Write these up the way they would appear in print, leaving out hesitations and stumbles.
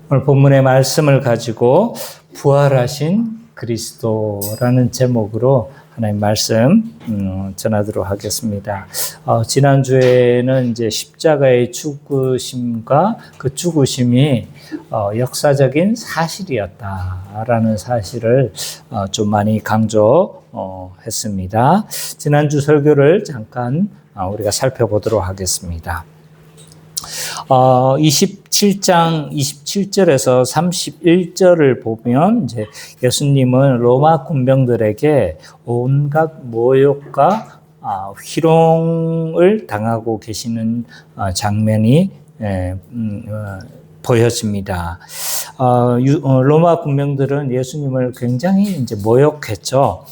오늘 본문의 말씀을 가지고 부활하신 그리스도라는 제목으로 하나님 말씀 전하도록 하겠습니다. 지난주에는 이제 십자가의 죽으심과 그 죽으심이 역사적인 사실이었다라는 사실을 좀 많이 강조했습니다. 지난주 설교를 잠깐 우리가 살펴보도록 하겠습니다. 27장 27절에서 31절을 보면 이제 예수님은 로마 군병들에게 온갖 모욕과 희롱을 당하고 계시는 장면이 보여집니다. 로마 군병들은 예수님을 굉장히 이제 모욕했죠.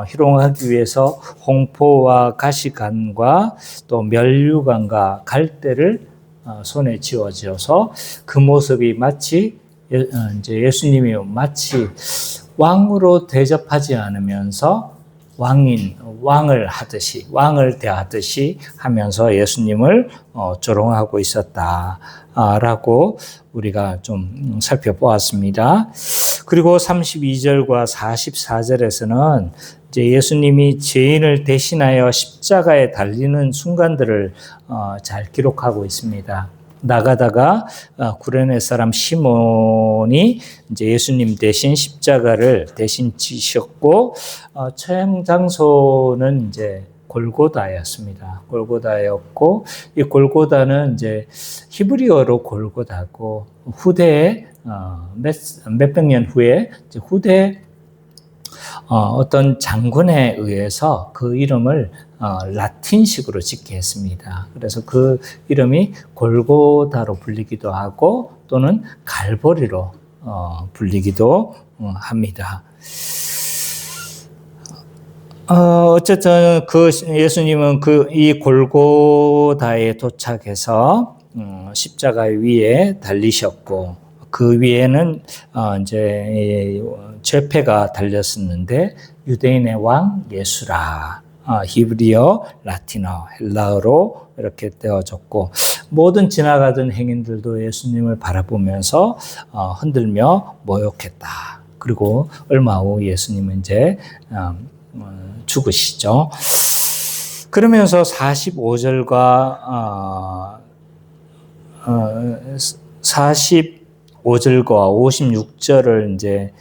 희롱하기 위해서 홍포와 가시관과 또 면류관과 갈대를 손에 쥐어져서 그 모습이 마치 이제 예수님이 마치 왕으로 대접하지 않으면서 왕을 대하듯이 하면서 예수님을 조롱하고 있었다라고 우리가 좀 살펴보았습니다. 그리고 32절과 44절에서는 이제 예수님이 죄인을 대신하여 십자가에 달리는 순간들을 잘 기록하고 있습니다. 나가다가 구레네 사람 시몬이 이제 예수님 대신 십자가를 대신 지셨고 처형 장소는 이제 골고다였습니다. 골고다였고 이 골고다는 이제 히브리어로 골고다고 후대에 몇백 년 후에 이제 후대 어떤 장군에 의해서 그 이름을 라틴식으로 짓게 했습니다. 그래서 그 이름이 골고다로 불리기도 하고 또는 갈보리로 불리기도 합니다. 어쨌든 그 예수님은 이 골고다에 도착해서 십자가 위에 달리셨고 그 위에는 이제 죄패가 달렸었는데 유대인의 왕 예수라, 히브리어, 라틴어, 헬라어로 이렇게 되어졌고 모든 지나가던 행인들도 예수님을 바라보면서 흔들며 모욕했다. 그리고 얼마 후 예수님은 이제 죽으시죠. 그러면서 45절과 45절과 56절을 이제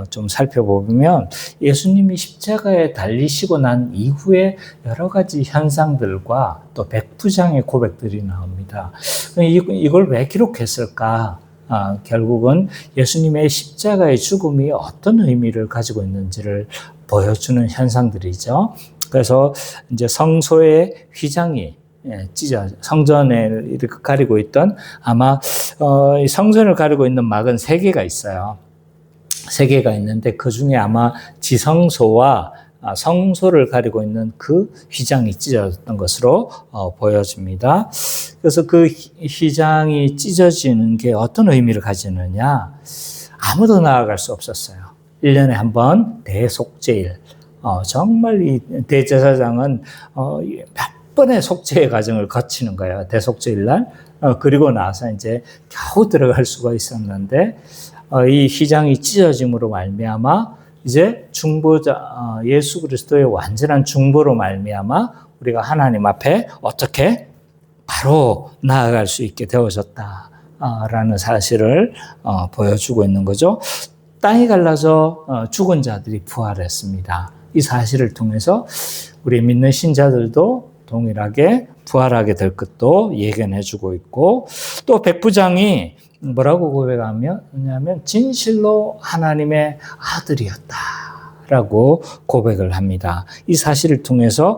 좀 살펴보면 예수님이 십자가에 달리시고 난 이후에 여러 가지 현상들과 또 백부장의 고백들이 나옵니다. 이걸 왜 기록했을까? 결국은 예수님의 십자가의 죽음이 어떤 의미를 가지고 있는지를 보여주는 현상들이죠. 그래서 이제 성소의 휘장이 성전을 이렇게 가리고 있던 아마 성전을 가리고 있는 막은 3개가 있어요. 3개가 있는데 그 중에 아마 지성소와 성소를 가리고 있는 그 휘장이 찢어졌던 것으로 보여집니다. 그래서 그 휘장이 찢어지는 게 어떤 의미를 가지느냐? 아무도 나아갈 수 없었어요. 1년에 한 번 대속죄일. 정말 이 대제사장은 몇 번의 속죄의 과정을 거치는 거예요. 대속죄일 날. 그리고 나서 이제 겨우 들어갈 수가 있었는데 이 휘장이 찢어짐으로 말미암아 이제 중보자 예수 그리스도의 완전한 중보로 말미암아 우리가 하나님 앞에 어떻게 바로 나아갈 수 있게 되어졌다라는 사실을 보여주고 있는 거죠. 땅이 갈라져 죽은 자들이 부활했습니다. 이 사실을 통해서 우리 믿는 신자들도 동일하게 부활하게 될 것도 예견해주고 있고 또 백부장이 뭐라고 고백하냐면 진실로 하나님의 아들이었다라고 고백을 합니다. 이 사실을 통해서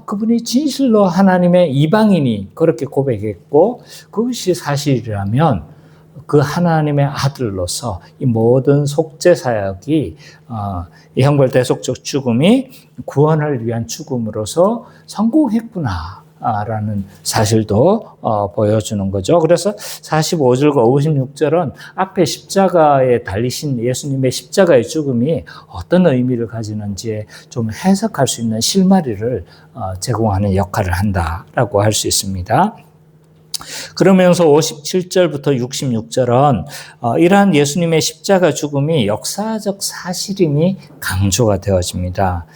그분이 진실로 하나님의 이방인이 그렇게 고백했고 그것이 사실이라면 그 하나님의 아들로서 이 모든 속죄 사역이 이 형벌대속적 죽음이 구원을 위한 죽음으로서 성공했구나 라는 사실도 보여주는 거죠. 그래서 45절과 56절은 앞에 십자가에 달리신 예수님의 십자가의 죽음이 어떤 의미를 가지는지에 좀 해석할 수 있는 실마리를 제공하는 역할을 한다라고 할 수 있습니다. 그러면서 57절부터 66절은 이러한 예수님의 십자가 죽음이 역사적 사실임이 강조가 되어집니다.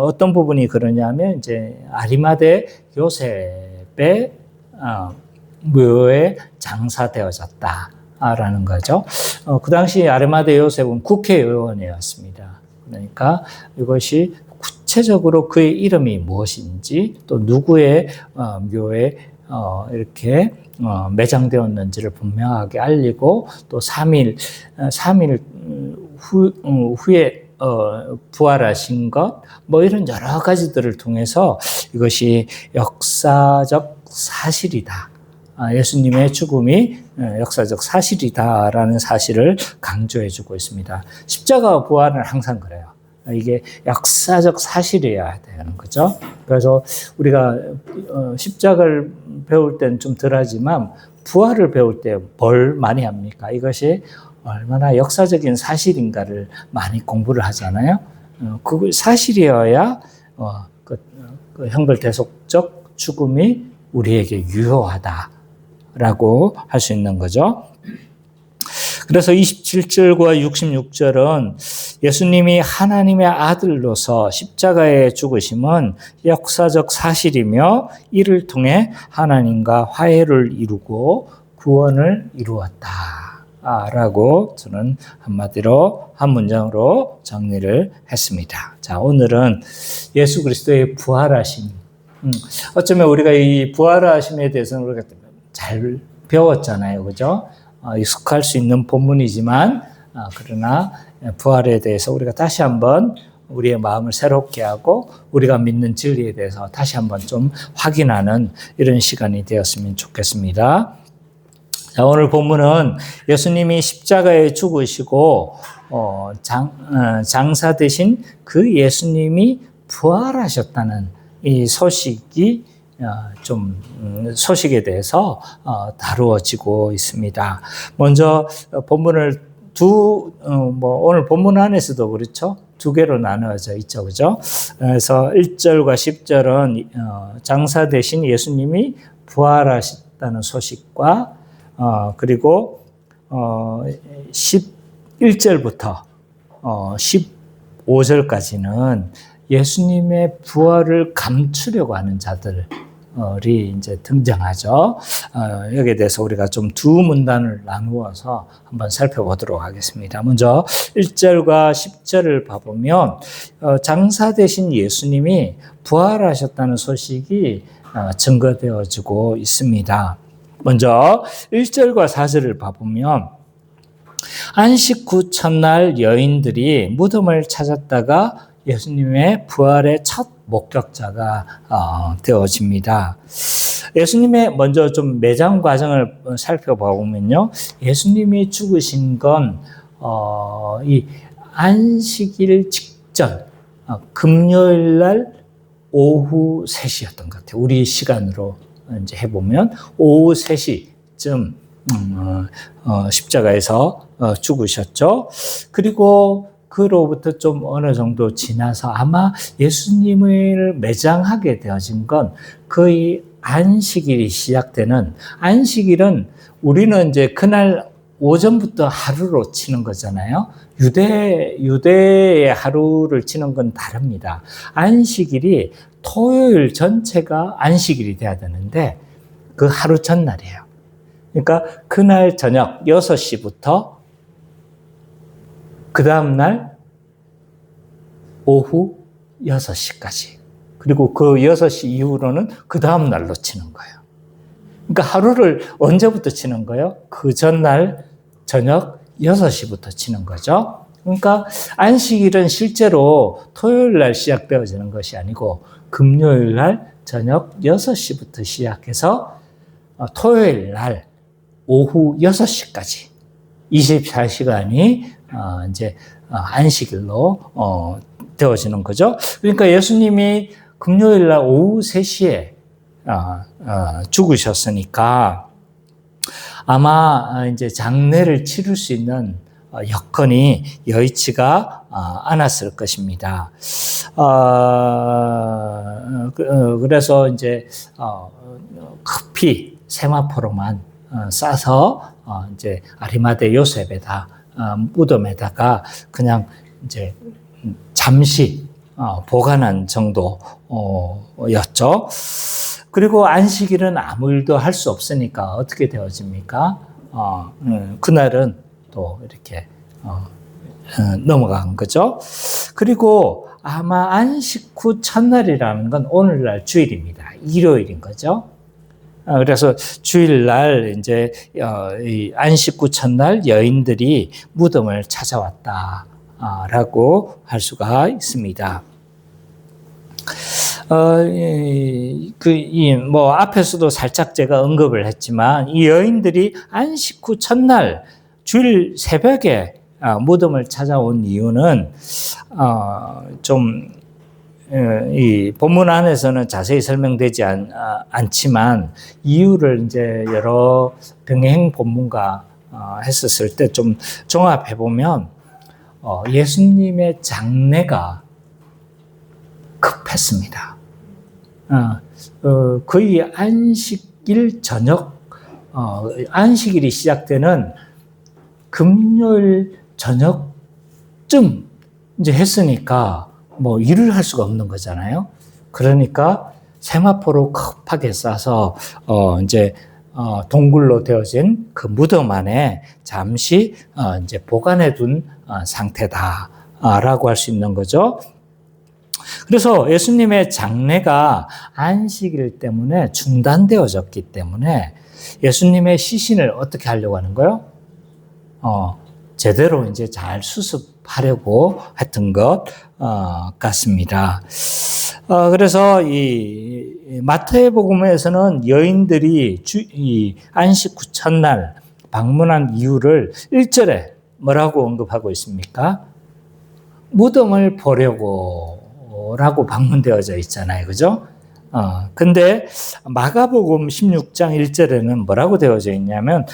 어떤 부분이 그러냐면 이제 아리마대 요셉의 묘에 장사되어졌다라는 거죠. 그 당시 아리마대 요셉은 국회의원이었습니다. 그러니까 이것이 구체적으로 그의 이름이 무엇인지 또 누구의 묘에 이렇게 매장되었는지를 분명하게 알리고 또 3일 후에 부활하신 것, 뭐 이런 여러 가지들을 통해서 이것이 역사적 사실이다. 예수님의 죽음이 역사적 사실이다라는 사실을 강조해주고 있습니다. 십자가 부활은 항상 그래요. 이게 역사적 사실이어야 되는 거죠. 그래서 우리가 십자가를 배울 때는 좀 덜하지만 부활을 배울 때 뭘 많이 합니까? 이것이 얼마나 역사적인 사실인가를 많이 공부를 하잖아요. 그 사실이어야 그 형벌대속적 죽음이 우리에게 유효하다라고 할 수 있는 거죠. 그래서 27절과 66절은 예수님이 하나님의 아들로서 십자가에 죽으심은 역사적 사실이며 이를 통해 하나님과 화해를 이루고 구원을 이루었다. 라고 저는 한마디로 한 문장으로 정리를 했습니다. 자, 오늘은 예수 그리스도의 부활하심. 어쩌면 우리가 이 부활하심에 대해서는 우리가 잘 배웠잖아요. 그죠? 익숙할 수 있는 본문이지만 그러나 부활에 대해서 우리가 다시 한번 우리의 마음을 새롭게 하고 우리가 믿는 진리에 대해서 다시 한번 좀 확인하는 이런 시간이 되었으면 좋겠습니다. 자, 오늘 본문은 예수님이 십자가에 죽으시고 장사되신 그 예수님이 부활하셨다는 이 소식이 소식에 대해서 다루어지고 있습니다. 먼저 본문을 오늘 본문 안에서도 그렇죠. 두 개로 나누어져 있죠. 그죠? 그래서 1절과 10절은 장사 되신 예수님이 부활하셨다는 소식과 그리고 11절부터 15절까지는 예수님의 부활을 감추려고 하는 자들이 이제 등장하죠. 여기에 대해서 우리가 좀 두 문단을 나누어서 한번 살펴보도록 하겠습니다. 먼저 1절과 10절을 봐보면 장사 되신 예수님이 부활하셨다는 소식이 증거되어지고 있습니다. 먼저 1절과 4절을 봐보면 안식 후 첫날 여인들이 무덤을 찾았다가 예수님의 부활의 첫 목격자가 되어집니다. 예수님의 먼저 좀 매장 과정을 살펴보면요, 예수님이 죽으신 건 이 안식일 직전 금요일 날 오후 3시였던 것 같아요. 우리 시간으로 이제 해보면 오후 3시쯤 십자가에서 죽으셨죠. 그리고 그로부터 좀 어느 정도 지나서 아마 예수님을 매장하게 되어진 건 거의 안식일이 시작되는, 안식일은 우리는 이제 그날 오전부터 하루로 치는 거잖아요. 유대의 하루를 치는 건 다릅니다. 안식일이 토요일 전체가 안식일이 돼야 되는데 그 하루 전날이에요. 그러니까 그날 저녁 6시부터 그 다음날 오후 6시까지. 그리고 그 6시 이후로는 그 다음날로 치는 거예요. 그러니까 하루를 언제부터 치는 거예요? 그 전날 저녁 6시부터 치는 거죠. 그러니까 안식일은 실제로 토요일 날 시작되어지는 것이 아니고 금요일 날 저녁 6시부터 시작해서 토요일 날 오후 6시까지 24시간이 이제 안식일로 되어지는 거죠. 그러니까 예수님이 금요일 날 오후 3시에 죽으셨으니까 아마 이제 장례를 치를 수 있는 여건이 여의치가 않았을 것입니다. 그래서 이제 급히 세마포로만 싸서 이제 아리마대 요셉에다 무덤에다가 그냥 이제 잠시 보관한 정도였죠. 그리고 안식일은 아무 일도 할 수 없으니까 어떻게 되어집니까? 그날은 또 이렇게 넘어간 거죠. 그리고 아마 안식 후 첫날이라는 건 오늘날 주일입니다. 일요일인 거죠. 그래서 주일날 이제 이 안식 후 첫날 여인들이 무덤을 찾아왔다라고 할 수가 있습니다. 뭐 앞에서도 살짝 제가 언급을 했지만 이 여인들이 안식 후 첫날 주일 새벽에 무덤을 찾아온 이유는 이 본문 안에서는 자세히 설명되지 않지만 이유를 이제 여러 병행 본문가 했었을 때 좀 종합해 보면 예수님의 장례가 급했습니다. 거의 안식일 저녁, 안식일이 시작되는 금요일 저녁쯤 이제 했으니까 뭐 일을 할 수가 없는 거잖아요. 그러니까 세마포로 급하게 싸서 이제 동굴로 되어진 그 무덤 안에 잠시 이제 보관해 둔 상태다라고 할 수 있는 거죠. 그래서 예수님의 장례가 안식일 때문에 중단되어졌기 때문에 예수님의 시신을 어떻게 하려고 하는 거예요? 제대로 이제 잘 수습하려고 했던 것 같습니다. 그래서 이 마태복음에서는 여인들이 이 안식 후 첫날 방문한 이유를 1절에 뭐라고 언급하고 있습니까? 무덤을 보려고 라고 방문되어져 있잖아요. 그죠? 근데 마가복음 16장 1절에는 뭐라고 되어져 있냐면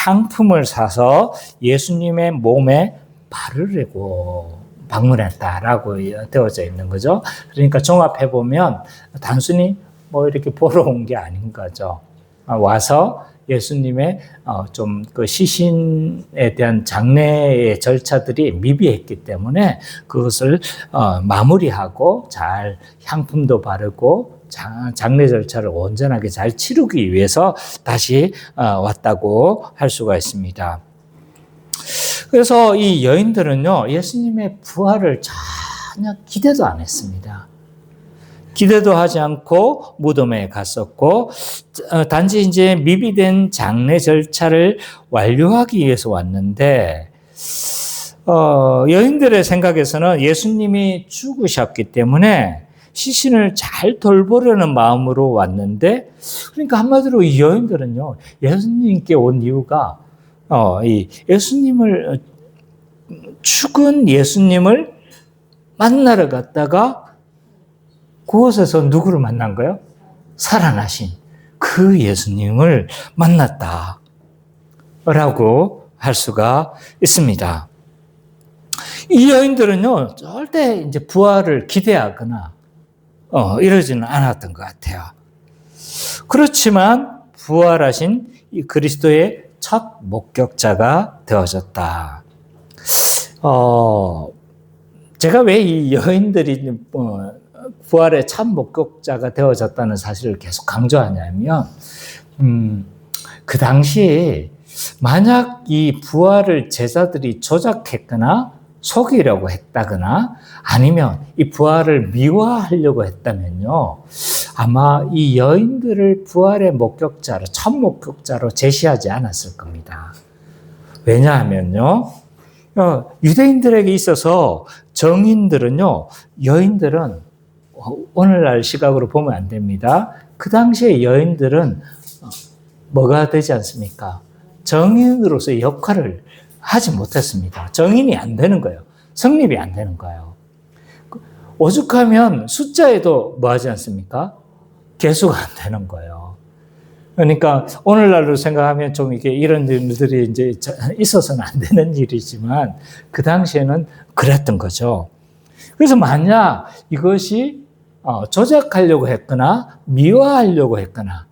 향품을 사서 예수님의 몸에 바르려고 방문했다라고 되어져 있는 거죠. 그러니까 종합해보면 단순히 뭐 이렇게 보러 온 게 아닌 거죠. 와서 예수님의 좀 그 시신에 대한 장례의 절차들이 미비했기 때문에 그것을 마무리하고 잘 향품도 바르고 장례 절차를 온전하게 잘 치르기 위해서 다시 왔다고 할 수가 있습니다. 그래서 이 여인들은요, 예수님의 부활을 전혀 기대도 안 했습니다. 기대도 하지 않고 무덤에 갔었고, 단지 이제 미비된 장례 절차를 완료하기 위해서 왔는데, 여인들의 생각에서는 예수님이 죽으셨기 때문에 시신을 잘 돌보려는 마음으로 왔는데, 그러니까 한마디로 이 여인들은요, 예수님께 온 이유가, 이 예수님을, 죽은 예수님을 만나러 갔다가 그곳에서 누구를 만난 거예요? 살아나신 그 예수님을 만났다. 라고 할 수가 있습니다. 이 여인들은요, 절대 이제 부활을 기대하거나, 이러지는 않았던 것 같아요. 그렇지만, 부활하신 이 그리스도의 첫 목격자가 되어졌다. 제가 왜 이 여인들이, 부활의 참 목격자가 되어졌다는 사실을 계속 강조하냐면, 그 당시에 만약 이 부활을 제자들이 조작했거나 속이려고 했다거나 아니면 이 부활을 미화하려고 했다면요, 아마 이 여인들을 부활의 목격자로, 첫 목격자로 제시하지 않았을 겁니다. 왜냐하면요, 유대인들에게 있어서 정인들은요, 여인들은 오늘날 시각으로 보면 안 됩니다. 그 당시에 여인들은 뭐가 되지 않습니까? 정인으로서의 역할을 하지 못했습니다. 정인이 안 되는 거예요. 성립이 안 되는 거예요. 오죽하면 숫자에도 뭐 하지 않습니까? 계수가 안 되는 거예요. 그러니까 오늘날로 생각하면 좀 이게 이런 일들이 이제 있어서는 안 되는 일이지만 그 당시에는 그랬던 거죠. 그래서 만약 이것이 조작하려고 했거나 미화하려고 했거나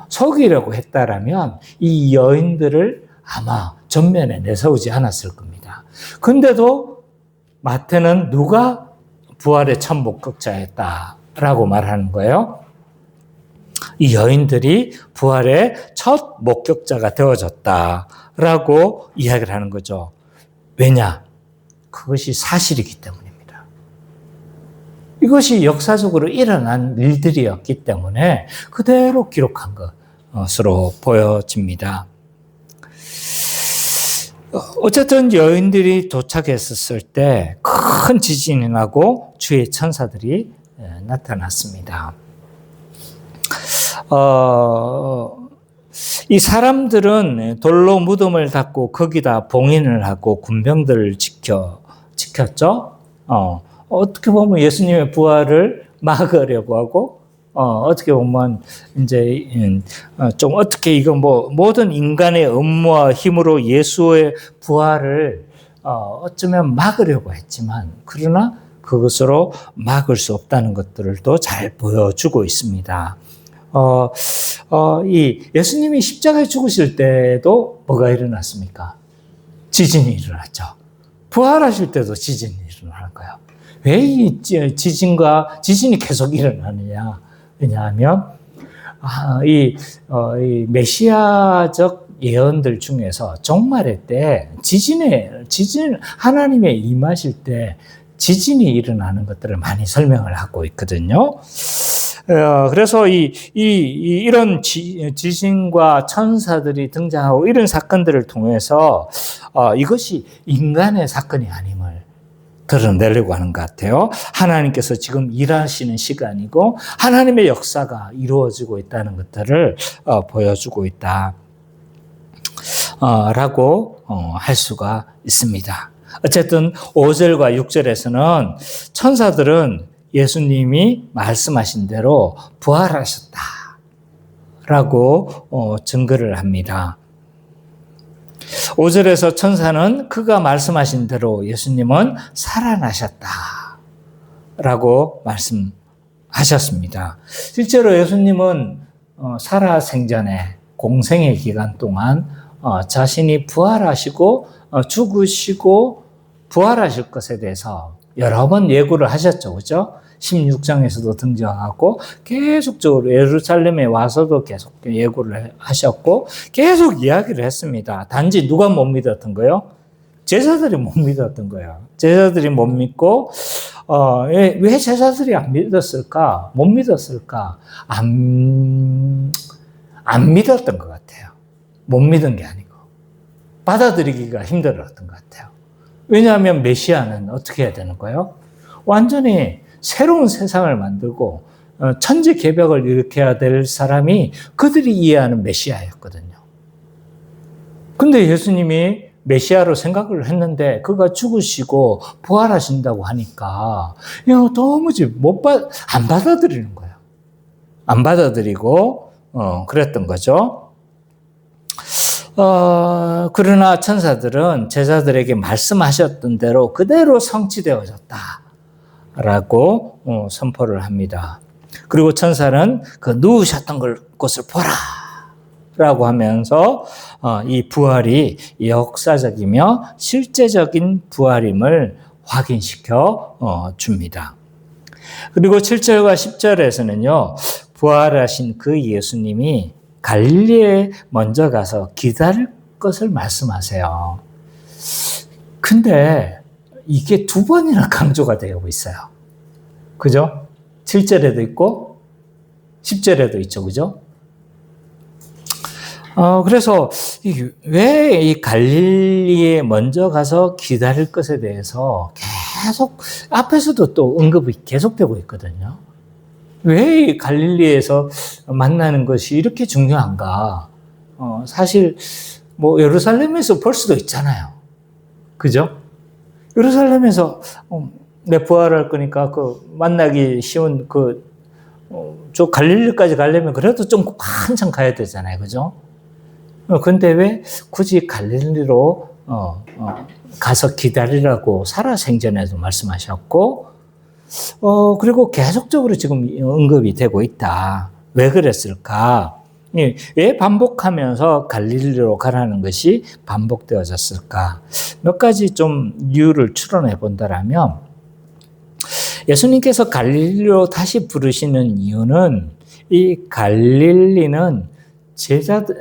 속이려고 했다라면 이 여인들을 아마 전면에 내세우지 않았을 겁니다. 근데도 마태는 누가 부활의 첫 목격자였다라고 말하는 거예요. 이 여인들이 부활의 첫 목격자가 되어졌다라고 이야기를 하는 거죠. 왜냐? 그것이 사실이기 때문입니다. 이것이 역사적으로 일어난 일들이었기 때문에 그대로 기록한 것으로 보여집니다. 어쨌든 여인들이 도착했을 때 큰 지진이 나고 주의 천사들이 나타났습니다. 이 사람들은 돌로 무덤을 닫고 거기다 봉인을 하고 군병들을 지켰죠. 어떻게 보면 예수님의 부활을 막으려고 하고, 어떻게 보면 이제 좀 어떻게 이거 모든 인간의 업무와 힘으로 예수의 부활을 어쩌면 막으려고 했지만, 그러나 그것으로 막을 수 없다는 것들을 또 잘 보여주고 있습니다. 이 예수님이 십자가에 죽으실 때도 뭐가 일어났습니까? 지진이 일어났죠. 부활하실 때도 지진이 일어나는 거예요. 왜 이 지진이 계속 일어나느냐? 왜냐하면 이 메시아적 예언들 중에서 종말의 때 하나님의 임하실 때 지진이 일어나는 것들을 많이 설명을 하고 있거든요. 그래서 이런 지진과 천사들이 등장하고 이런 사건들을 통해서 이것이 인간의 사건이 아님을 드러내려고 하는 것 같아요. 하나님께서 지금 일하시는 시간이고 하나님의 역사가 이루어지고 있다는 것들을 보여주고 있다. 라고 할 수가 있습니다. 어쨌든 5절과 6절에서는 천사들은 예수님이 말씀하신 대로 부활하셨다라고 증거를 합니다. 5절에서 천사는 그가 말씀하신 대로 예수님은 살아나셨다라고 말씀하셨습니다. 실제로 예수님은 살아생전에 공생의 기간 동안 자신이 부활하시고 죽으시고 부활하실 것에 대해서 여러 번 예고를 하셨죠. 그죠? 16장에서도 등장하고 계속적으로 예루살렘에 와서도 계속 예고를 하셨고 계속 이야기를 했습니다. 단지 누가 못 믿었던 거예요? 제자들이 못 믿었던 거예요. 제자들이 못 믿고 왜 제자들이 안 믿었을까? 못 믿었을까? 안 믿었던 것 같아요. 못 믿은 게 아니고 받아들이기가 힘들었던 것 같아요. 왜냐하면 메시아는 어떻게 해야 되는 거예요? 완전히 새로운 세상을 만들고 천지개벽을 일으켜야 될 사람이 그들이 이해하는 메시아였거든요. 근데 예수님이 메시아로 생각을 했는데 그가 죽으시고 부활하신다고 하니까 도무지 안 받아들이는 거예요. 안 받아들이고 그랬던 거죠. 그러나 천사들은 제자들에게 말씀하셨던 대로 그대로 성취되어졌다라고 선포를 합니다. 그리고 천사는 그 누우셨던 곳을 보라 라고 하면서 이 부활이 역사적이며 실제적인 부활임을 확인시켜 줍니다. 그리고 7절과 10절에서는요, 부활하신 그 예수님이 갈릴리에 먼저 가서 기다릴 것을 말씀하세요. 근데 이게 두 번이나 강조가 되고 있어요. 그죠? 7절에도 있고 10절에도 있죠. 그죠? 그래서 왜 이 갈릴리에 먼저 가서 기다릴 것에 대해서 계속 앞에서도 또 언급이 계속되고 있거든요. 왜 갈릴리에서 만나는 것이 이렇게 중요한가? 사실 예루살렘에서 볼 수도 있잖아요. 그죠? 예루살렘에서 내 부활할 거니까 만나기 쉬운 저 갈릴리까지 가려면 그래도 좀 한참 가야 되잖아요. 그죠? 근데 왜 굳이 갈릴리로 가서 기다리라고 살아생전에도 말씀하셨고, 그리고 계속적으로 지금 언급이 되고 있다. 왜 그랬을까? 왜 반복하면서 갈릴리로 가라는 것이 반복되어졌을까? 몇 가지 좀 이유를 추론해 본다라면, 예수님께서 갈릴리로 다시 부르시는 이유는 이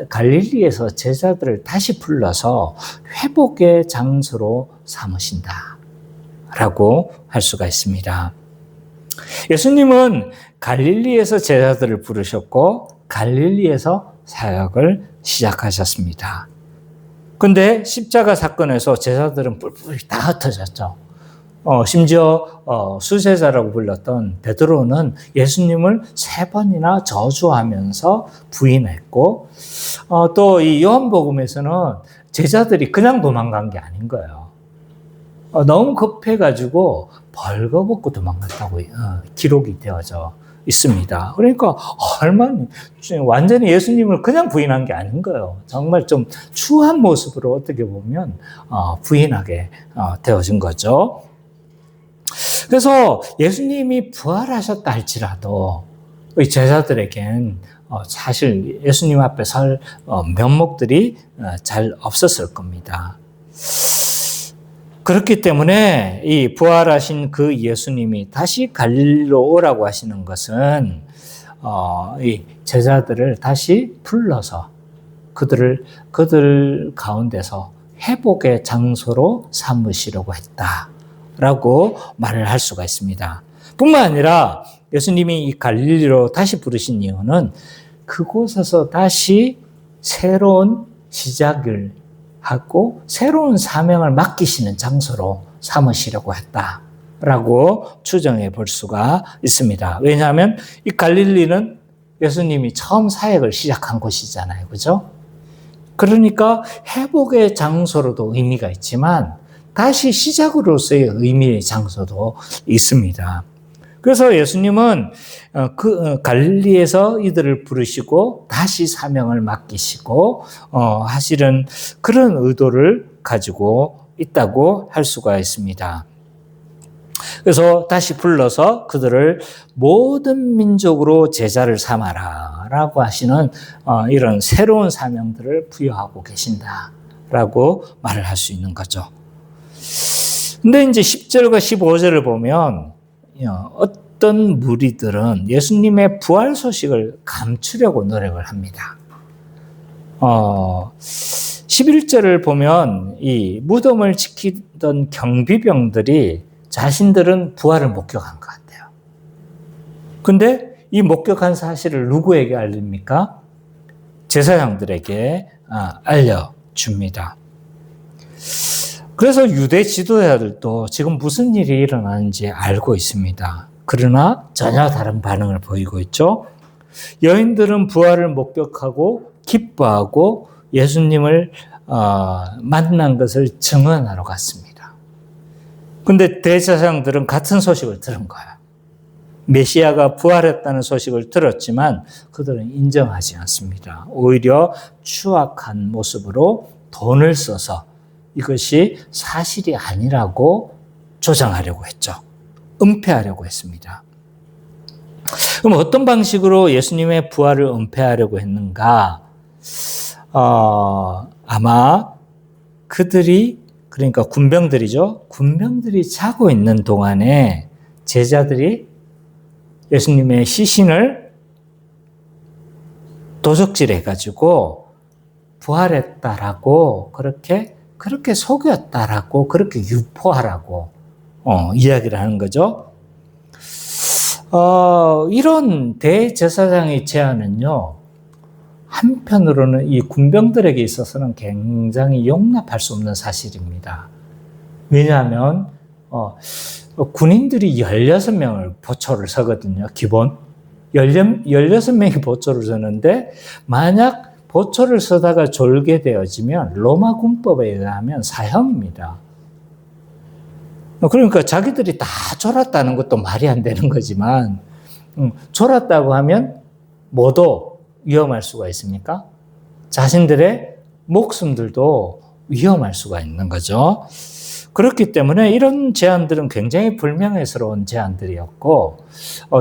갈릴리에서 제자들을 다시 불러서 회복의 장소로 삼으신다. 라고 할 수가 있습니다. 예수님은 갈릴리에서 제자들을 부르셨고 갈릴리에서 사역을 시작하셨습니다. 근데 십자가 사건에서 제자들은 뿔뿔이 다 흩어졌죠. 심지어 수제자라고 불렸던 베드로는 예수님을 3번이나 저주하면서 부인했고, 또 이 요한복음에서는 제자들이 그냥 도망간 게 아닌 거예요. 너무 급해가지고 벌거벗고 도망갔다고 기록이 되어져 있습니다. 그러니까 얼마나 완전히 예수님을 그냥 부인한 게 아닌 거예요. 정말 좀 추한 모습으로 어떻게 보면 부인하게 되어진 거죠. 그래서 예수님이 부활하셨다 할지라도 제자들에겐 사실 예수님 앞에 설 면목들이 잘 없었을 겁니다. 그렇기 때문에 이 부활하신 그 예수님이 다시 갈릴리로 오라고 하시는 것은 이 제자들을 다시 불러서 그들 가운데서 회복의 장소로 삼으시려고 했다라고 말을 할 수가 있습니다. 뿐만 아니라 예수님이 이 갈릴리로 다시 부르신 이유는 그곳에서 다시 새로운 시작을 하고 새로운 사명을 맡기시는 장소로 삼으시려고 했다라고 추정해 볼 수가 있습니다. 왜냐하면 이 갈릴리는 예수님이 처음 사역을 시작한 곳이잖아요. 그죠? 그러니까 회복의 장소로도 의미가 있지만 다시 시작으로서의 의미의 장소도 있습니다. 그래서 예수님은 갈릴리에서 이들을 부르시고 다시 사명을 맡기시고 하시는 그런 의도를 가지고 있다고 할 수가 있습니다. 그래서 다시 불러서 그들을 모든 민족으로 제자를 삼아라 라고 하시는 이런 새로운 사명들을 부여하고 계신다라고 말을 할 수 있는 거죠. 근데 이제 10절과 15절을 보면 어떤 무리들은 예수님의 부활 소식을 감추려고 노력을 합니다. 11절을 보면 이 무덤을 지키던 경비병들이 자신들은 부활을 목격한 것 같아요. 근데 이 목격한 사실을 누구에게 알립니까? 제사장들에게 알려줍니다. 그래서 유대 지도자들도 지금 무슨 일이 일어나는지 알고 있습니다. 그러나 전혀 다른 반응을 보이고 있죠. 여인들은 부활을 목격하고 기뻐하고 예수님을 만난 것을 증언하러 갔습니다. 근데 대제사장들은 같은 소식을 들은 거예요. 메시아가 부활했다는 소식을 들었지만 그들은 인정하지 않습니다. 오히려 추악한 모습으로 돈을 써서 이것이 사실이 아니라고 조장하려고 했죠. 은폐하려고 했습니다. 그럼 어떤 방식으로 예수님의 부활을 은폐하려고 했는가? 아마 그들이, 그러니까 군병들이죠. 군병들이 자고 있는 동안에 제자들이 예수님의 시신을 도적질해가지고 부활했다라고 그렇게 속였다라고 그렇게 유포하라고 이야기를 하는 거죠. 이런 대제사장의 제안은요, 한편으로는 이 군병들에게 있어서는 굉장히 용납할 수 없는 사실입니다. 왜냐하면 군인들이 16명을 보초를 서거든요. 기본 16명이 보초를 서는데 만약 보초를 서다가 졸게 되어지면 로마 군법에 의하면 사형입니다. 그러니까 자기들이 다 졸았다는 것도 말이 안 되는 거지만 졸았다고 하면 뭐도 위험할 수가 있습니까? 자신들의 목숨들도 위험할 수가 있는 거죠. 그렇기 때문에 이런 제안들은 굉장히 불명예스러운 제안들이었고,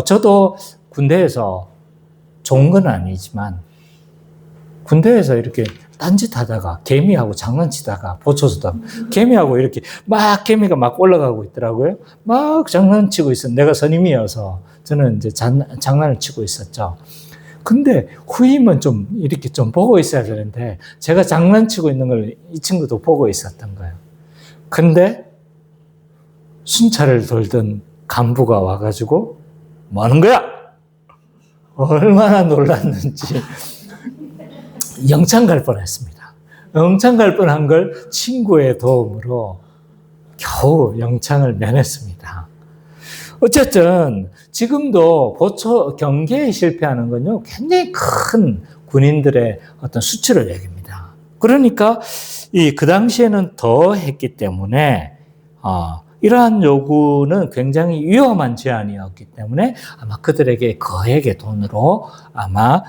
저도 군대에서 좋은 건 아니지만 군대에서 이렇게 딴짓하다가 개미하고 장난치다가 보초서다 개미하고 이렇게 막 개미가 막 올라가고 있더라고요. 막 장난치고 있어. 내가 선임이어서 저는 이제 장난을 치고 있었죠. 근데 후임은 좀 이렇게 좀 보고 있어야 되는데 제가 장난치고 있는 걸 이 친구도 보고 있었던 거예요. 근데 순찰을 돌던 간부가 와가지고 뭐 하는 거야? 얼마나 놀랐는지 영창 갈 뻔했습니다. 영창 갈 뻔한 걸 친구의 도움으로 겨우 영창을 면했습니다. 어쨌든 지금도 경계에 실패하는 건요 굉장히 큰 군인들의 어떤 수치를 얘기합니다. 그러니까 그 당시에는 더 했기 때문에 이러한 요구는 굉장히 위험한 제안이었기 때문에 아마 그들에게 거액의 돈으로 아마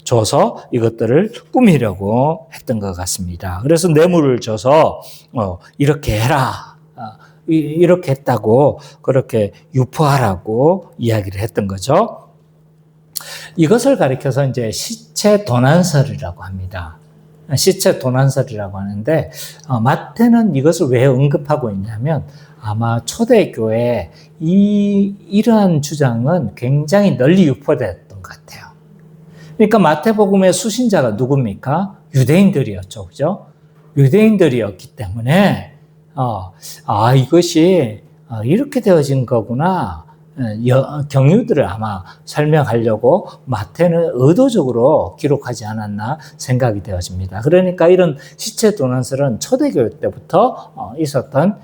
줘서 이것들을 꾸미려고 했던 것 같습니다. 그래서 뇌물을 줘서 이렇게 해라. 이렇게 했다고 그렇게 유포하라고 이야기를 했던 거죠. 이것을 가리켜서 이제 시체 도난설이라고 합니다. 시체 도난설이라고 하는데 마태는 이것을 왜 언급하고 있냐면 아마 초대교회에 이러한 주장은 굉장히 널리 유포됐던 것 같아요. 그러니까 마태복음의 수신자가 누굽니까? 유대인들이었죠. 그죠? 유대인들이었기 때문에 이것이 이렇게 되어진 거구나. 경유들을 아마 설명하려고 마태는 의도적으로 기록하지 않았나 생각이 되어집니다. 그러니까 이런 시체 도난설은 초대교회 때부터 있었던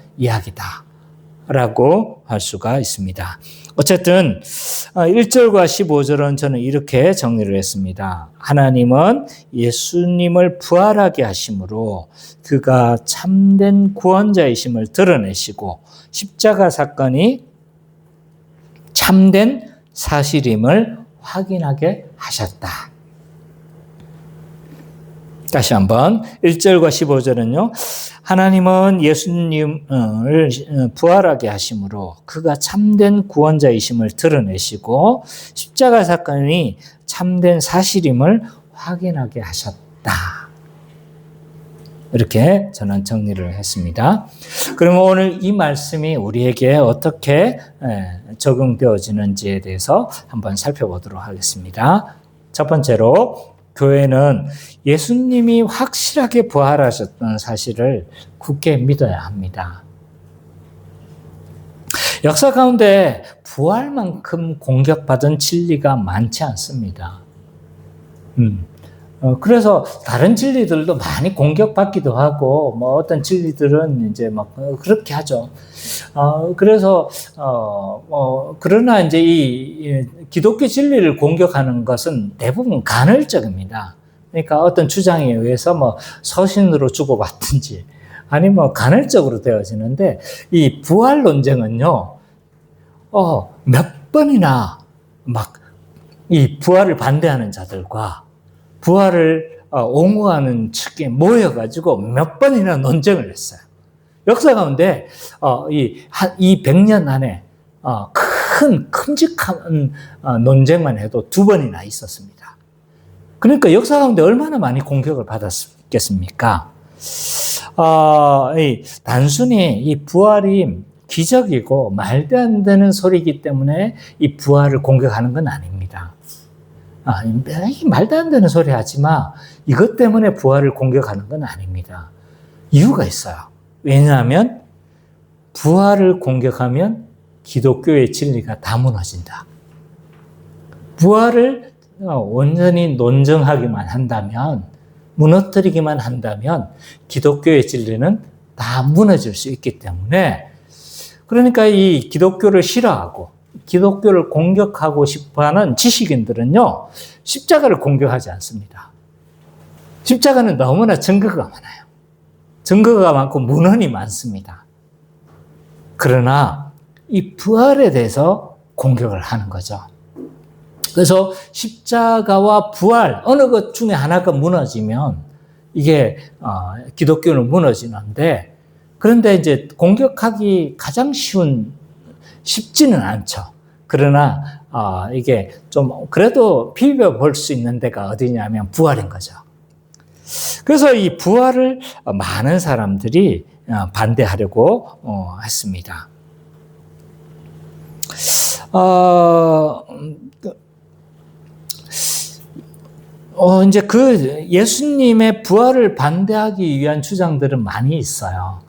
이야기다라고 할 수가 있습니다. 어쨌든 1절과 15절은 저는 이렇게 정리를 했습니다. 하나님은 예수님을 부활하게 하심으로 그가 참된 구원자이심을 드러내시고 십자가 사건이 참된 사실임을 확인하게 하셨다. 다시 한번 1절과 15절은요. 하나님은 예수님을 부활하게 하심으로 그가 참된 구원자이심을 드러내시고 십자가 사건이 참된 사실임을 확인하게 하셨다. 이렇게 저는 정리를 했습니다. 그러면 오늘 이 말씀이 우리에게 어떻게 적용되어지는지에 대해서 한번 살펴보도록 하겠습니다. 첫 번째로 교회는 예수님이 확실하게 부활하셨다는 사실을 굳게 믿어야 합니다. 역사 가운데 부활만큼 공격받은 진리가 많지 않습니다. 그래서 다른 진리들도 많이 공격받기도 하고, 어떤 진리들은 이제 그렇게 하죠. 그래서, 그러나 이제 이 기독교 진리를 공격하는 것은 대부분 간헐적입니다. 그러니까 어떤 주장에 의해서 서신으로 주고받든지, 아니면 간헐적으로 되어지는데, 이 부활 논쟁은요, 몇 번이나 이 부활을 반대하는 자들과 부활을 옹호하는 측에 모여가지고 몇 번이나 논쟁을 했어요. 역사 가운데 이 100년 안에 큼직한 논쟁만 해도 2번이나 있었습니다. 그러니까 역사 가운데 얼마나 많이 공격을 받았겠습니까? 단순히 이 부활이 기적이고 말도 안 되는 소리이기 때문에 이 부활을 공격하는 건 아닙니다. 말도 안 되는 소리 하지 마. 이것 때문에 부활을 공격하는 건 아닙니다. 이유가 있어요. 왜냐하면 부활을 공격하면 기독교의 진리가 다 무너진다. 부활을 온전히 논증하기만 한다면, 무너뜨리기만 한다면 기독교의 진리는 다 무너질 수 있기 때문에, 그러니까 이 기독교를 싫어하고 기독교를 공격하고 싶어하는 지식인들은요, 십자가를 공격하지 않습니다. 십자가는 너무나 증거가 많아요. 증거가 많고 문헌이 많습니다. 그러나 이 부활에 대해서 공격을 하는 거죠. 그래서 십자가와 부활 어느 것 중에 하나가 무너지면 이게 기독교는 무너지는데, 그런데 이제 공격하기 가장 쉽지는 않죠. 그러나 이게 좀 그래도 비벼 볼 수 있는 데가 어디냐면 부활인 거죠. 그래서 이 부활을 많은 사람들이 반대하려고 했습니다. 이제 그 예수님의 부활을 반대하기 위한 주장들은 많이 있어요.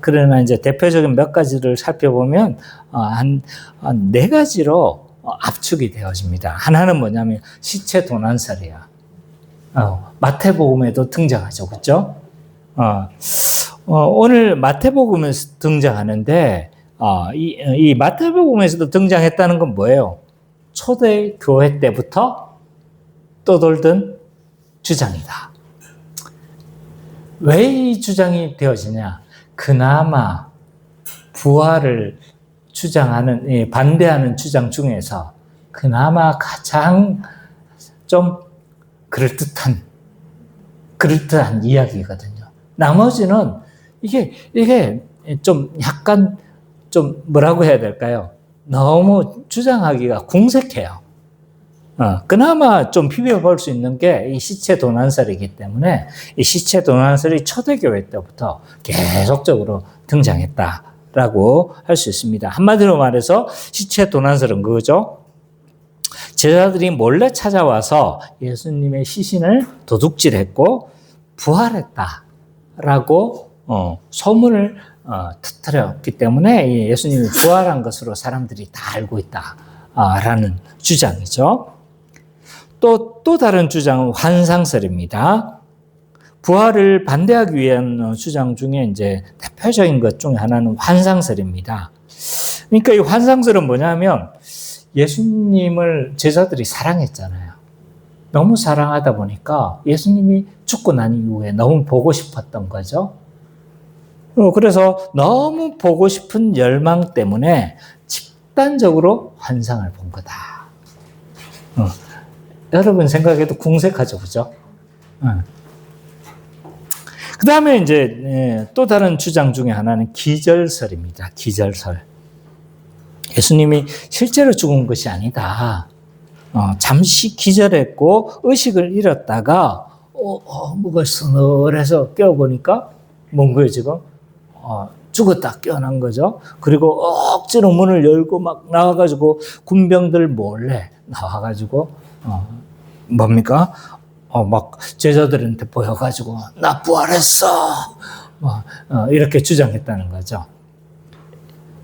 그러나 이제 대표적인 몇 가지를 살펴보면 한 네 가지로 압축이 되어집니다. 하나는 뭐냐면 시체 도난설이야. 마태복음에도 등장하죠, 그렇죠? 오늘 마태복음에서 등장하는데 이 마태복음에서도 등장했다는 건 뭐예요? 초대 교회 때부터 떠돌던 주장이다. 왜 이 주장이 되어지냐? 그나마 부활을 주장하는, 반대하는 주장 중에서 그나마 가장 좀 그럴듯한 이야기거든요. 나머지는 이게 좀 약간 좀 뭐라고 해야 될까요? 너무 주장하기가 궁색해요. 그나마 좀 비벼볼 수 있는 게 이 시체 도난설이기 때문에 이 시체 도난설이 초대교회 때부터 계속적으로 등장했다라고 할 수 있습니다. 한마디로 말해서 시체 도난설은 그거죠. 제자들이 몰래 찾아와서 예수님의 시신을 도둑질했고 부활했다라고 소문을 터뜨렸기 때문에 예수님이 부활한 것으로 사람들이 다 알고 있다라는 주장이죠. 또 다른 주장은 환상설입니다. 부활을 반대하기 위한 주장 중에 이제 대표적인 것 중에 하나는 환상설입니다. 그러니까 이 환상설은 뭐냐면 예수님을 제자들이 사랑했잖아요. 너무 사랑하다 보니까 예수님이 죽고 난 이후에 너무 보고 싶었던 거죠. 그래서 너무 보고 싶은 열망 때문에 집단적으로 환상을 본 거다. 여러분 생각해도 궁색하죠, 그죠? 그 다음에 이제 또 다른 주장 중에 하나는 기절설입니다. 기절설. 예수님이 실제로 죽은 것이 아니다. 잠시 기절했고 의식을 잃었다가 뭐가 서늘해서 깨어보니까 뭔 거예요 지금? 죽었다 깨어난 거죠. 그리고 억지로 문을 열고 막 나와가지고 군병들 몰래 나와가지고 뭡니까? 막 제자들한테 보여가지고 나 부활했어. 이렇게 주장했다는 거죠.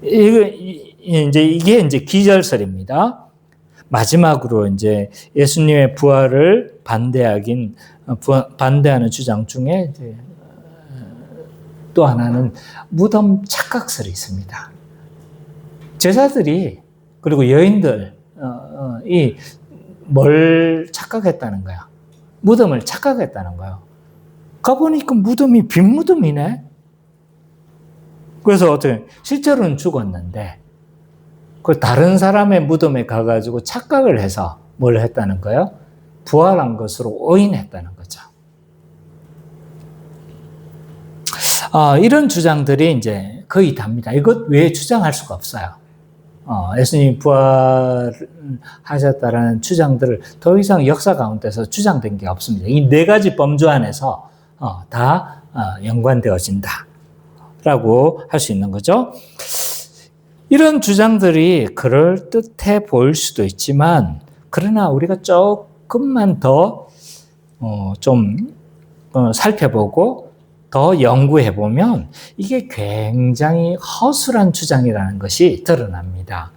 이게 이제 기절설입니다. 마지막으로 이제 예수님의 부활을 반대하는 주장 중에 이제 또 하나는 무덤 착각설이 있습니다. 제자들이 그리고 여인들이 뭘 착각했다는 거야? 무덤을 착각했다는 거예요. 가보니까 무덤이 빈 무덤이네. 그래서 어떻게 실제로는 죽었는데 그 다른 사람의 무덤에 가가지고 착각을 해서 뭘 했다는 거예요? 부활한 것으로 오인했다는 거죠. 이런 주장들이 이제 거의 답니다. 이것 외에 주장할 수가 없어요. 예수님이 부활하셨다라는 주장들을 더 이상 역사 가운데서 주장된 게 없습니다. 이 네 가지 범주 안에서 다 연관되어진다라고 할 수 있는 거죠. 이런 주장들이 그럴듯해 보일 수도 있지만 그러나 우리가 조금만 더 살펴보고 더 연구해 보면 이게 굉장히 허술한 주장이라는 것이 드러납니다.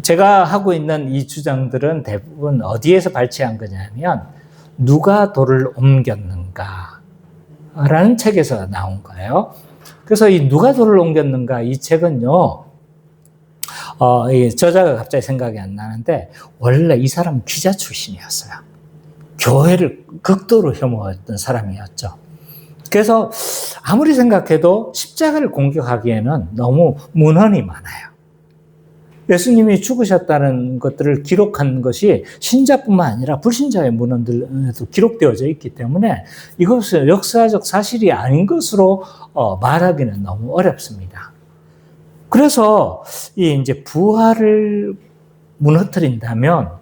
제가 하고 있는 이 주장들은 대부분 어디에서 발췌한 거냐면 누가 돌을 옮겼는가라는 책에서 나온 거예요. 그래서 이 누가 돌을 옮겼는가 이 책은요. 이 저자가 갑자기 생각이 안 나는데 원래 이 사람은 기자 출신이었어요. 교회를 극도로 혐오했던 사람이었죠. 그래서 아무리 생각해도 십자가를 공격하기에는 너무 문헌이 많아요. 예수님이 죽으셨다는 것들을 기록한 것이 신자뿐만 아니라 불신자의 문헌들에도 기록되어져 있기 때문에 이것을 역사적 사실이 아닌 것으로 말하기는 너무 어렵습니다. 그래서 이 이제 부활을 무너뜨린다면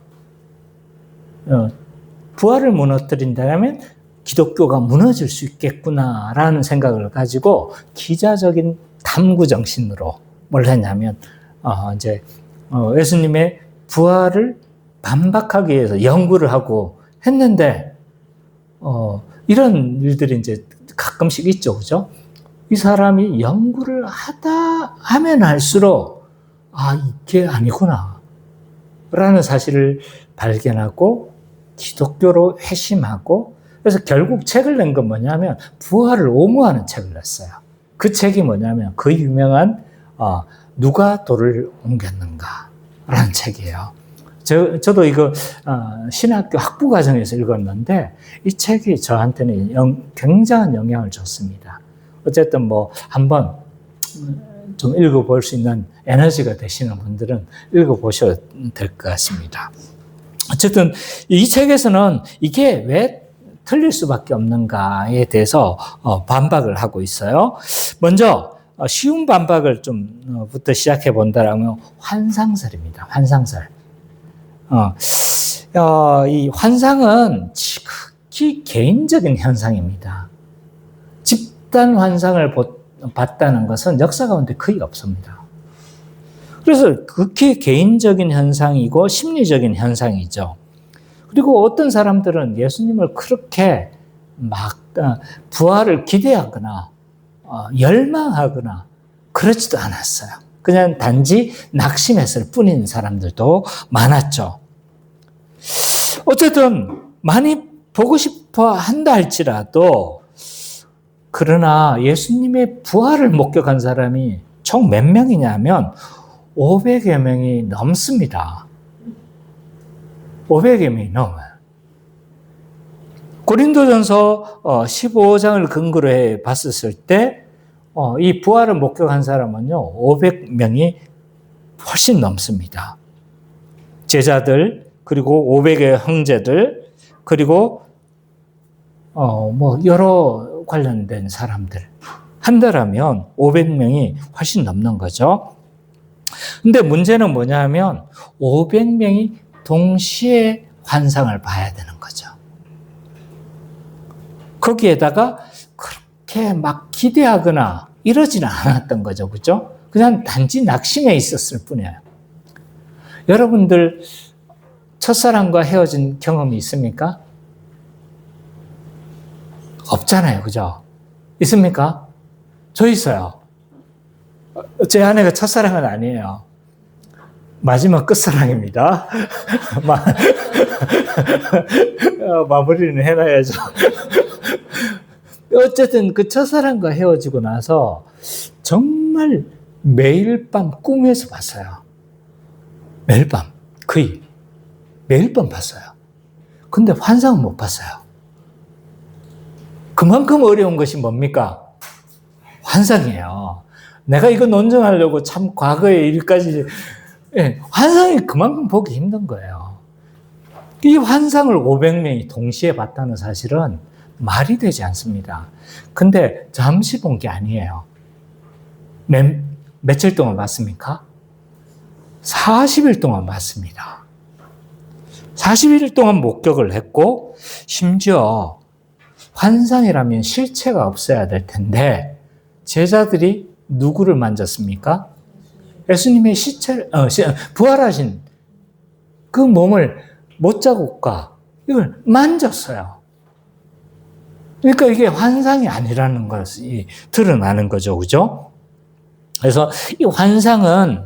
기독교가 무너질 수 있겠구나라는 생각을 가지고 기자적인 탐구 정신으로 뭘 했냐면 예수님의 부활을 반박하기 위해서 연구를 하고 했는데 이런 일들이 이제 가끔씩 있죠, 그죠? 이 사람이 연구를 하면 할수록 이게 아니구나 라는 사실을 발견하고 기독교로 회심하고, 그래서 결국 책을 낸 건 뭐냐면 부활을 옹호하는 책을 냈어요. 그 책이 뭐냐면 그 유명한 누가 돌을 옮겼는가 라는 책이에요. 저도 이거 신학교 학부 과정에서 읽었는데 이 책이 저한테는 굉장한 영향을 줬습니다. 어쨌든 뭐 한번 좀 읽어볼 수 있는 에너지가 되시는 분들은 읽어보셔도 될 것 같습니다. 어쨌든 이 책에서는 이게 왜 틀릴 수밖에 없는가에 대해서 반박을 하고 있어요. 먼저 쉬운 반박을 부터 시작해 본다라면 환상설입니다. 환상설. 이 환상은 지극히 개인적인 현상입니다. 집단 환상을 봤다는 것은 역사 가운데 거의 없습니다. 그래서 극히 개인적인 현상이고 심리적인 현상이죠. 그리고 어떤 사람들은 예수님을 그렇게 부활을 기대하거나 열망하거나 그렇지도 않았어요. 그냥 단지 낙심했을 뿐인 사람들도 많았죠. 어쨌든 많이 보고 싶어 한다 할지라도, 그러나 예수님의 부활을 목격한 사람이 총 몇 명이냐면 500여 명이 넘습니다. 500여 명이 넘어요. 고린도전서 15장을 근거로 해 봤었을 때 이 부활을 목격한 사람은요 500명이 훨씬 넘습니다. 제자들, 그리고 500의 형제들, 그리고 여러 관련된 사람들 한다라면 500명이 훨씬 넘는 거죠. 근데 문제는 뭐냐면 500명이 동시에 환상을 봐야 되는 거죠. 거기에다가 그렇게 막 기대하거나 이러지는 않았던 거죠. 그죠? 그냥 단지 낙심해 있었을 뿐이에요. 여러분들 첫사랑과 헤어진 경험이 있습니까? 없잖아요. 그죠? 있습니까? 저 있어요. 제 아내가 첫사랑은 아니에요. 마지막 끝사랑입니다. 마무리는 해놔야죠. 어쨌든 그 첫사랑과 헤어지고 나서 정말 매일 밤 꿈에서 봤어요. 매일 밤, 거의 매일 밤 봤어요. 근데 환상은 못 봤어요. 그만큼 어려운 것이 뭡니까? 환상이에요. 내가 이거 논증하려고 참 과거의 일까지, 환상이 그만큼 보기 힘든 거예요. 이 환상을 500명이 동시에 봤다는 사실은 말이 되지 않습니다. 근데 잠시 본 게 아니에요. 며칠 동안 봤습니까? 40일 동안 봤습니다. 40일 동안 목격을 했고, 심지어 환상이라면 실체가 없어야 될 텐데 제자들이 누구를 만졌습니까? 예수님의 부활하신 그 몸을 못자국과 이걸 만졌어요. 그러니까 이게 환상이 아니라는 것이 드러나는 거죠. 그죠? 그래서 이 환상은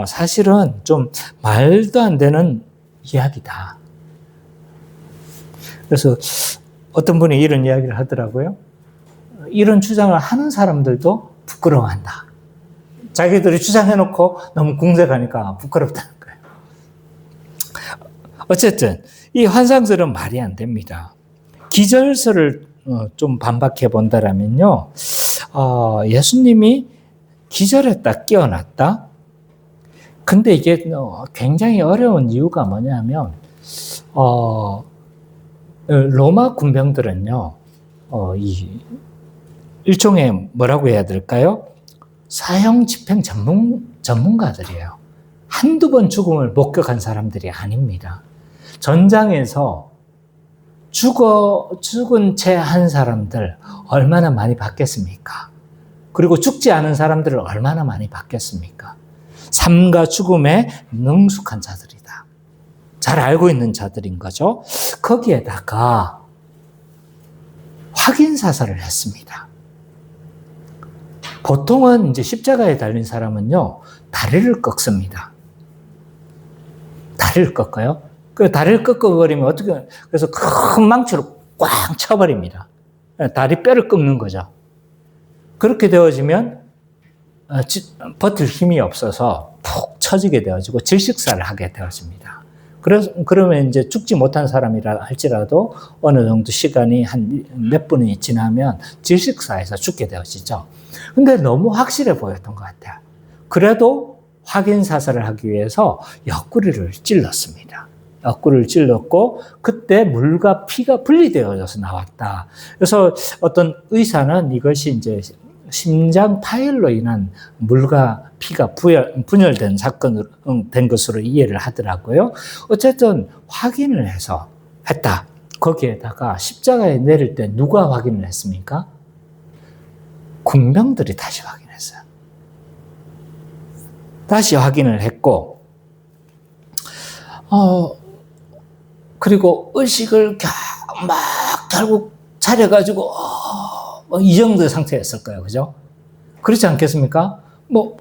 사실은 좀 말도 안 되는 이야기다. 그래서 어떤 분이 이런 이야기를 하더라고요. 이런 주장을 하는 사람들도 부끄러워한다. 자기들이 주장해놓고 너무 궁색하니까 부끄럽다는 거예요. 어쨌든 이 환상설은 말이 안 됩니다. 기절설을 좀 반박해 본다라면요, 예수님이 기절했다, 깨어났다. 근데 이게 굉장히 어려운 이유가 뭐냐면, 로마 군병들은요, 이 일종의 뭐라고 해야 될까요? 사형 집행 전문가들이에요. 한두 번 죽음을 목격한 사람들이 아닙니다. 전장에서 죽은 채 한 사람들 얼마나 많이 봤겠습니까? 그리고 죽지 않은 사람들을 얼마나 많이 봤겠습니까? 삶과 죽음에 능숙한 자들이다. 잘 알고 있는 자들인 거죠. 거기에다가 확인 사살을 했습니다. 보통은 이제 십자가에 달린 사람은요, 다리를 꺾습니다. 다리를 꺾어요. 그 다리를 꺾어버리면 어떻게, 그래서 큰 망치로 꽉 쳐버립니다. 다리 뼈를 꺾는 거죠. 그렇게 되어지면 버틸 힘이 없어서 푹 처지게 되어지고 질식사를 하게 되어집니다. 그러면 이제 죽지 못한 사람이라 할지라도 어느 정도 시간이 한 몇 분이 지나면 질식사에서 죽게 되어지죠. 근데 너무 확실해 보였던 것 같아요. 그래도 확인 사살을 하기 위해서 옆구리를 찔렀습니다. 옆구리를 찔렀고 그때 물과 피가 분리되어져서 나왔다. 그래서 어떤 의사는 이것이 이제 심장 파열로 인한 물과 피가 분열된 사건으로 된 것으로 이해를 하더라고요. 어쨌든 확인을 했다. 거기에다가 십자가에 내릴 때 누가 확인을 했습니까? 군병들이 다시 확인했어요. 다시 확인을 했고, 그리고 의식을 결국 차려가지고, 이 정도의 상태였을 거예요. 그죠? 그렇지 않겠습니까?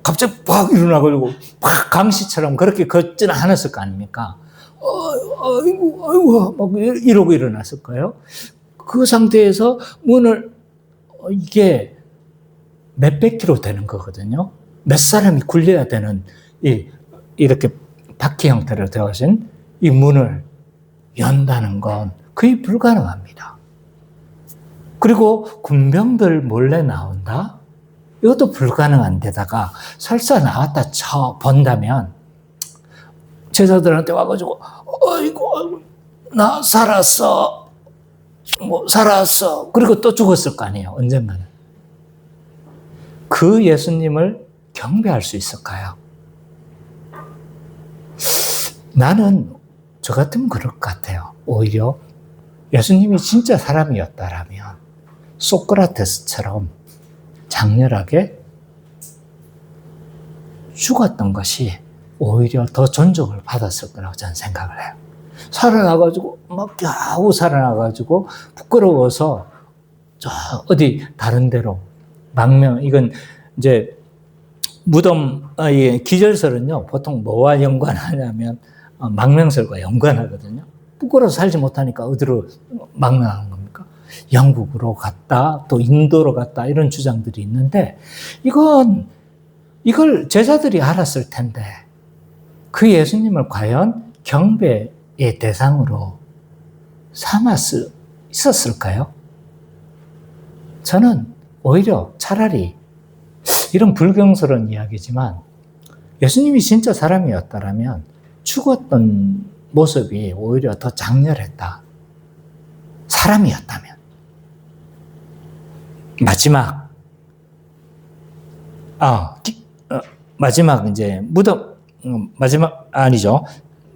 갑자기 팍 일어나가지고, 팍 강시처럼 그렇게 걷지는 않았을 거 아닙니까? 아이고, 막 이러고 일어났을 거예요. 그 상태에서 문을, 이게 몇백 킬로 되는 거거든요. 몇 사람이 굴려야 되는, 이렇게 바퀴 형태로 되어진 이 문을 연다는 건 거의 불가능합니다. 그리고 군병들 몰래 나온다? 이것도 불가능한 데다가 설사 나왔다 본다면 제자들한테 와가지고 어이구 나 살았어 살았어 그리고 또 죽었을 거 아니에요. 언젠가는. 그 예수님을 경배할 수 있을까요? 나는 저 같으면 그럴 것 같아요. 오히려 예수님이 진짜 사람이었다라면 소크라테스처럼 장렬하게 죽었던 것이 오히려 더 존중을 받았을 거라고 저는 생각을 해요. 살아나가지고 막 겨우 살아나가지고 부끄러워서 저 어디 다른 데로 이건 이제 무덤 기절설은요 보통 뭐와 연관하냐면 망명설과 연관하거든요. 부끄러워서 살지 못하니까 어디로 망명하는 겁니까? 영국으로 갔다, 또 인도로 갔다 이런 주장들이 있는데 이걸 제자들이 알았을 텐데 그 예수님을 과연 경배의 대상으로 삼을 수 있었을까요? 저는 오히려 차라리 이런 불경스러운 이야기지만 예수님이 진짜 사람이었다라면 죽었던 모습이 오히려 더 장렬했다. 사람이었다면. 마지막 이제 무덤 아니죠.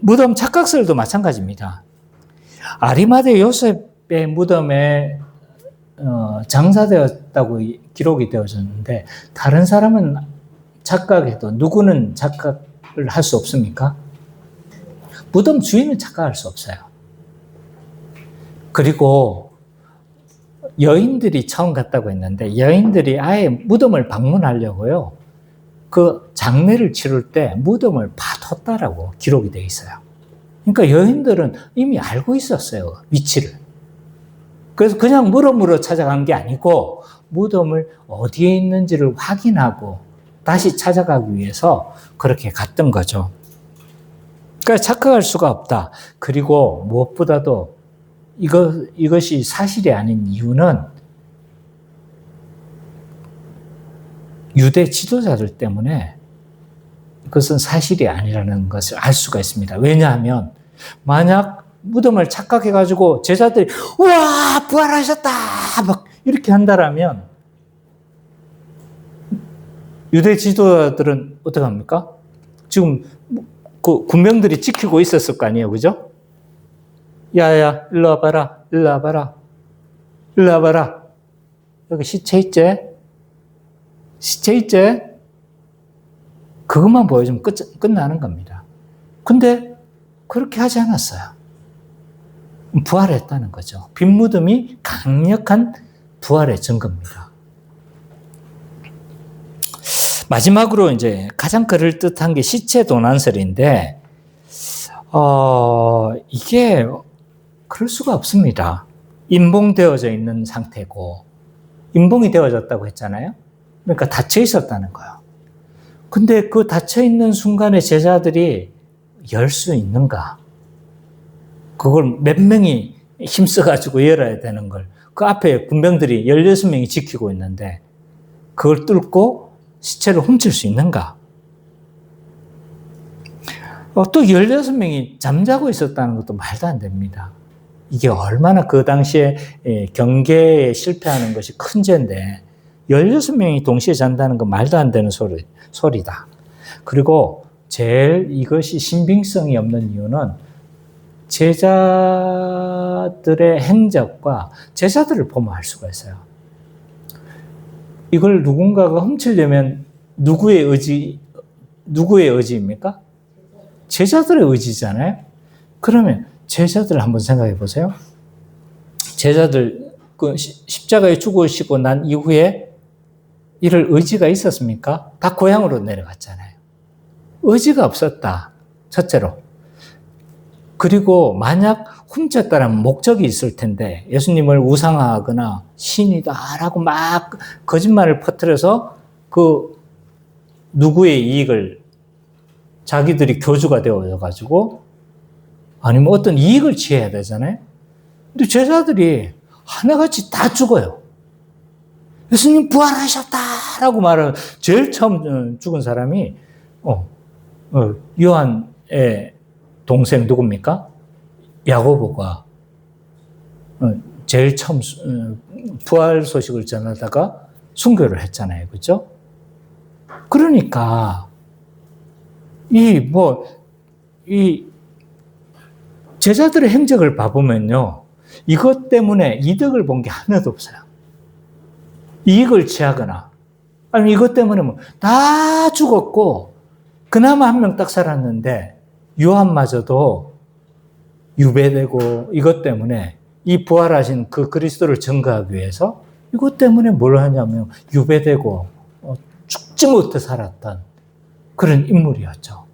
무덤 착각설도 마찬가지입니다. 아리마대 요셉의 무덤에 장사되었다고 기록이 되어졌는데 다른 사람은 착각해도 누구는 착각을 할 수 없습니까? 무덤 주인은 착각할 수 없어요. 그리고 여인들이 처음 갔다고 했는데 여인들이 아예 무덤을 방문하려고요. 그 장례를 치를 때 무덤을 파뒀다라고 기록이 되어 있어요. 그러니까 여인들은 이미 알고 있었어요. 위치를. 그래서 그냥 물어 찾아간 게 아니고 무덤을 어디에 있는지를 확인하고 다시 찾아가기 위해서 그렇게 갔던 거죠. 그러니까 착각할 수가 없다. 그리고 무엇보다도 이것이 사실이 아닌 이유는 유대 지도자들 때문에 그것은 사실이 아니라는 것을 알 수가 있습니다. 왜냐하면 만약 무덤을 착각해가지고 제자들이 우와 부활하셨다 막 이렇게 한다라면 유대 지도자들은 어떻게 합니까? 지금 그 군병들이 지키고 있었을 거 아니에요, 그죠? 야야 일로 와봐라, 일로 와봐라, 일로 와봐라. 여기 시체 있지? 시체 있지? 그것만 보여주면 끝나는 겁니다. 근데 그렇게 하지 않았어요. 부활했다는 거죠. 빈 무덤이 강력한 부활의 증거입니다. 마지막으로 이제 가장 그럴듯한 게 시체 도난설인데, 이게 그럴 수가 없습니다. 임봉되어져 있는 상태고, 임봉이 되어졌다고 했잖아요. 그러니까 닫혀 있었다는 거예요. 근데 그 닫혀 있는 순간에 제자들이 열 수 있는가? 그걸 몇 명이 힘써가지고 열어야 되는 걸, 그 앞에 군병들이 16명이 지키고 있는데, 그걸 뚫고 시체를 훔칠 수 있는가? 또 16명이 잠자고 있었다는 것도 말도 안 됩니다. 이게 얼마나 그 당시에 경계에 실패하는 것이 큰 죄인데 16명이 동시에 잔다는 건 말도 안 되는 소리다. 그리고 제일 이것이 신빙성이 없는 이유는 제자들의 행적과 제자들을 보면 알 수가 있어요. 이걸 누군가가 훔치려면 누구의 의지입니까? 제자들의 의지잖아요. 그러면 제자들 한번 생각해 보세요. 제자들 그 십자가에 죽으시고 난 이후에 이럴 의지가 있었습니까? 다 고향으로 내려갔잖아요. 의지가 없었다. 첫째로. 그리고 만약 훔쳤다라면 목적이 있을 텐데 예수님을 우상화하거나 신이다라고 막 거짓말을 퍼뜨려서 그 누구의 이익을 자기들이 교주가 되어가지고 아니면 어떤 이익을 취해야 되잖아요. 근데 제자들이 하나같이 다 죽어요. 예수님 부활하셨다라고 말하는 제일 처음 죽은 사람이 요한의 동생 누굽니까? 야고보가 제일 처음 부활 소식을 전하다가 순교를 했잖아요. 그렇죠? 그러니까 이 제자들의 행적을 봐보면요. 이것 때문에 이득을 본 게 하나도 없어요. 이익을 취하거나 아니면 이것 때문에 다 죽었고 그나마 한 명 딱 살았는데 요한마저도 유배되고 이것 때문에 이 부활하신 그 그리스도를 증거하기 위해서 이것 때문에 뭘 하냐면 유배되고 죽지 못해 살았던 그런 인물이었죠.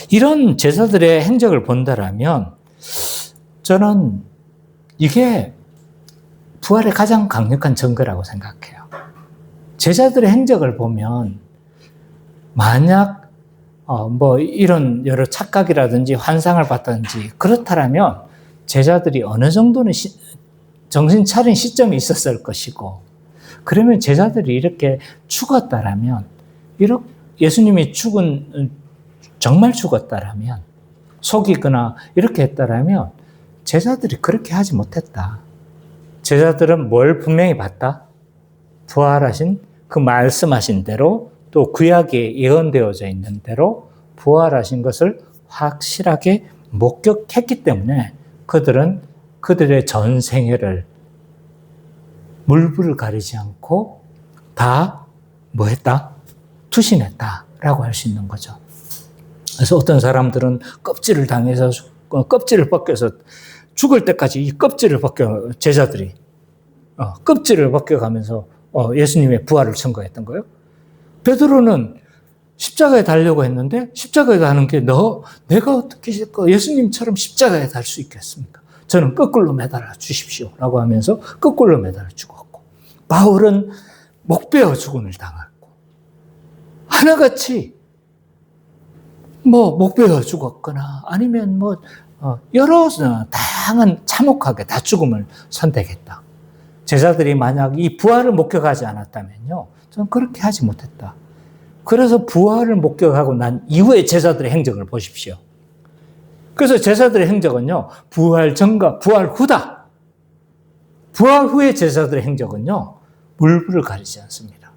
이런 제자들의 행적을 본다라면 저는 이게 부활의 가장 강력한 증거라고 생각해요. 제자들의 행적을 보면 만약 이런 여러 착각이라든지 환상을 봤든지 그렇다면 제자들이 어느 정도는 정신 차린 시점이 있었을 것이고 그러면 제자들이 이렇게 죽었다라면 예수님이 정말 죽었다라면 속이거나 이렇게 했다라면 제자들이 그렇게 하지 못했다. 제자들은 뭘 분명히 봤다? 부활하신 그 말씀하신 대로 또 구약에 예언되어져 있는 대로 부활하신 것을 확실하게 목격했기 때문에 그들은 그들의 전 생애를 물불을 가리지 않고 다 뭐 했다? 투신했다라고 할 수 있는 거죠. 그래서 어떤 사람들은 껍질을 당해서 껍질을 벗겨서 죽을 때까지 이 껍질을 벗겨 제자들이 껍질을 벗겨가면서 예수님의 부활을 증거했던 거예요. 베드로는 십자가에 달려고 했는데 십자가에 가는 게 내가 어떻게 예수님처럼 십자가에 달 수 있겠습니까? 저는 거꾸로 매달아 주십시오 라고 하면서 거꾸로 매달아 죽었고 바울은 목베어 죽음을 당했고 하나같이 목베어 죽었거나 아니면 여러 다양한 참혹하게 다 죽음을 선택했다. 제자들이 만약 이 부활을 목격하지 않았다면요, 저는 그렇게 하지 못했다. 그래서 부활을 목격하고 난 이후의 제자들의 행적을 보십시오. 그래서 제자들의 행적은요, 부활 전과 부활 후다. 부활 후의 제자들의 행적은요, 물불을 가리지 않습니다.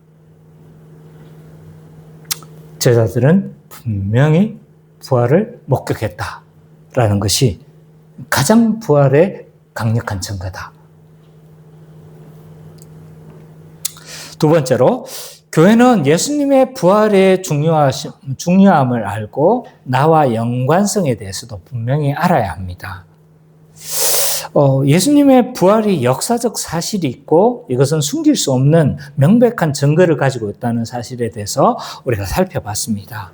제자들은 분명히 부활을 목격했다라는 것이 가장 부활의 강력한 증거다. 두 번째로, 교회는 예수님의 부활의 중요함을 알고 나와 연관성에 대해서도 분명히 알아야 합니다. 예수님의 부활이 역사적 사실이 있고 이것은 숨길 수 없는 명백한 증거를 가지고 있다는 사실에 대해서 우리가 살펴봤습니다.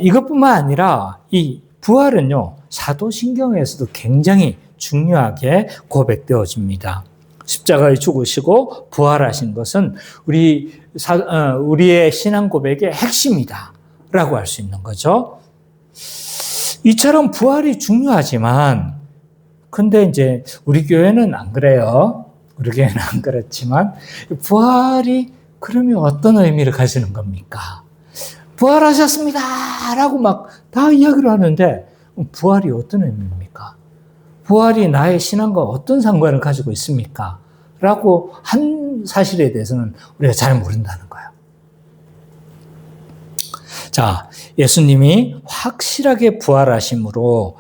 이것뿐만 아니라 이 부활은요, 사도신경에서도 굉장히 중요하게 고백되어집니다. 십자가에 죽으시고 부활하신 것은 우리의 신앙 고백의 핵심이다 라고 할 수 있는 거죠. 이처럼 부활이 중요하지만 근데 이제 우리 교회는 안 그래요. 우리 교회는 안 그렇지만 부활이 그러면 어떤 의미를 가지는 겁니까? 부활하셨습니다 라고 막 다 이야기를 하는데 부활이 어떤 의미입니까? 부활이 나의 신앙과 어떤 상관을 가지고 있습니까? 라고 한 사실에 대해서는 우리가 잘 모른다는 거예요. 자, 예수님이 확실하게 부활하심으로